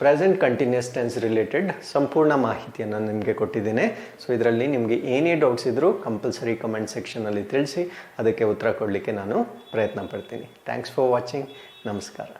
present continuous tense related ಸಂಪೂರ್ಣ ಮಾಹಿತಿಯನ್ನು ನಿಮಗೆ ಕೊಟ್ಟಿದ್ದೇನೆ. So ಇದರಲ್ಲಿ ನಿಮಗೆ ಏನೇ doubts ಇದ್ದರೂ ಕಂಪಲ್ಸರಿ ಕಮೆಂಟ್ ಸೆಕ್ಷನಲ್ಲಿ ತಿಳಿಸಿ, ಅದಕ್ಕೆ ಉತ್ತರ ಕೊಡಲಿಕ್ಕೆ ನಾನು ಪ್ರಯತ್ನ ಪಡ್ತೀನಿ. Thanks for watching. ನಮಸ್ಕಾರ.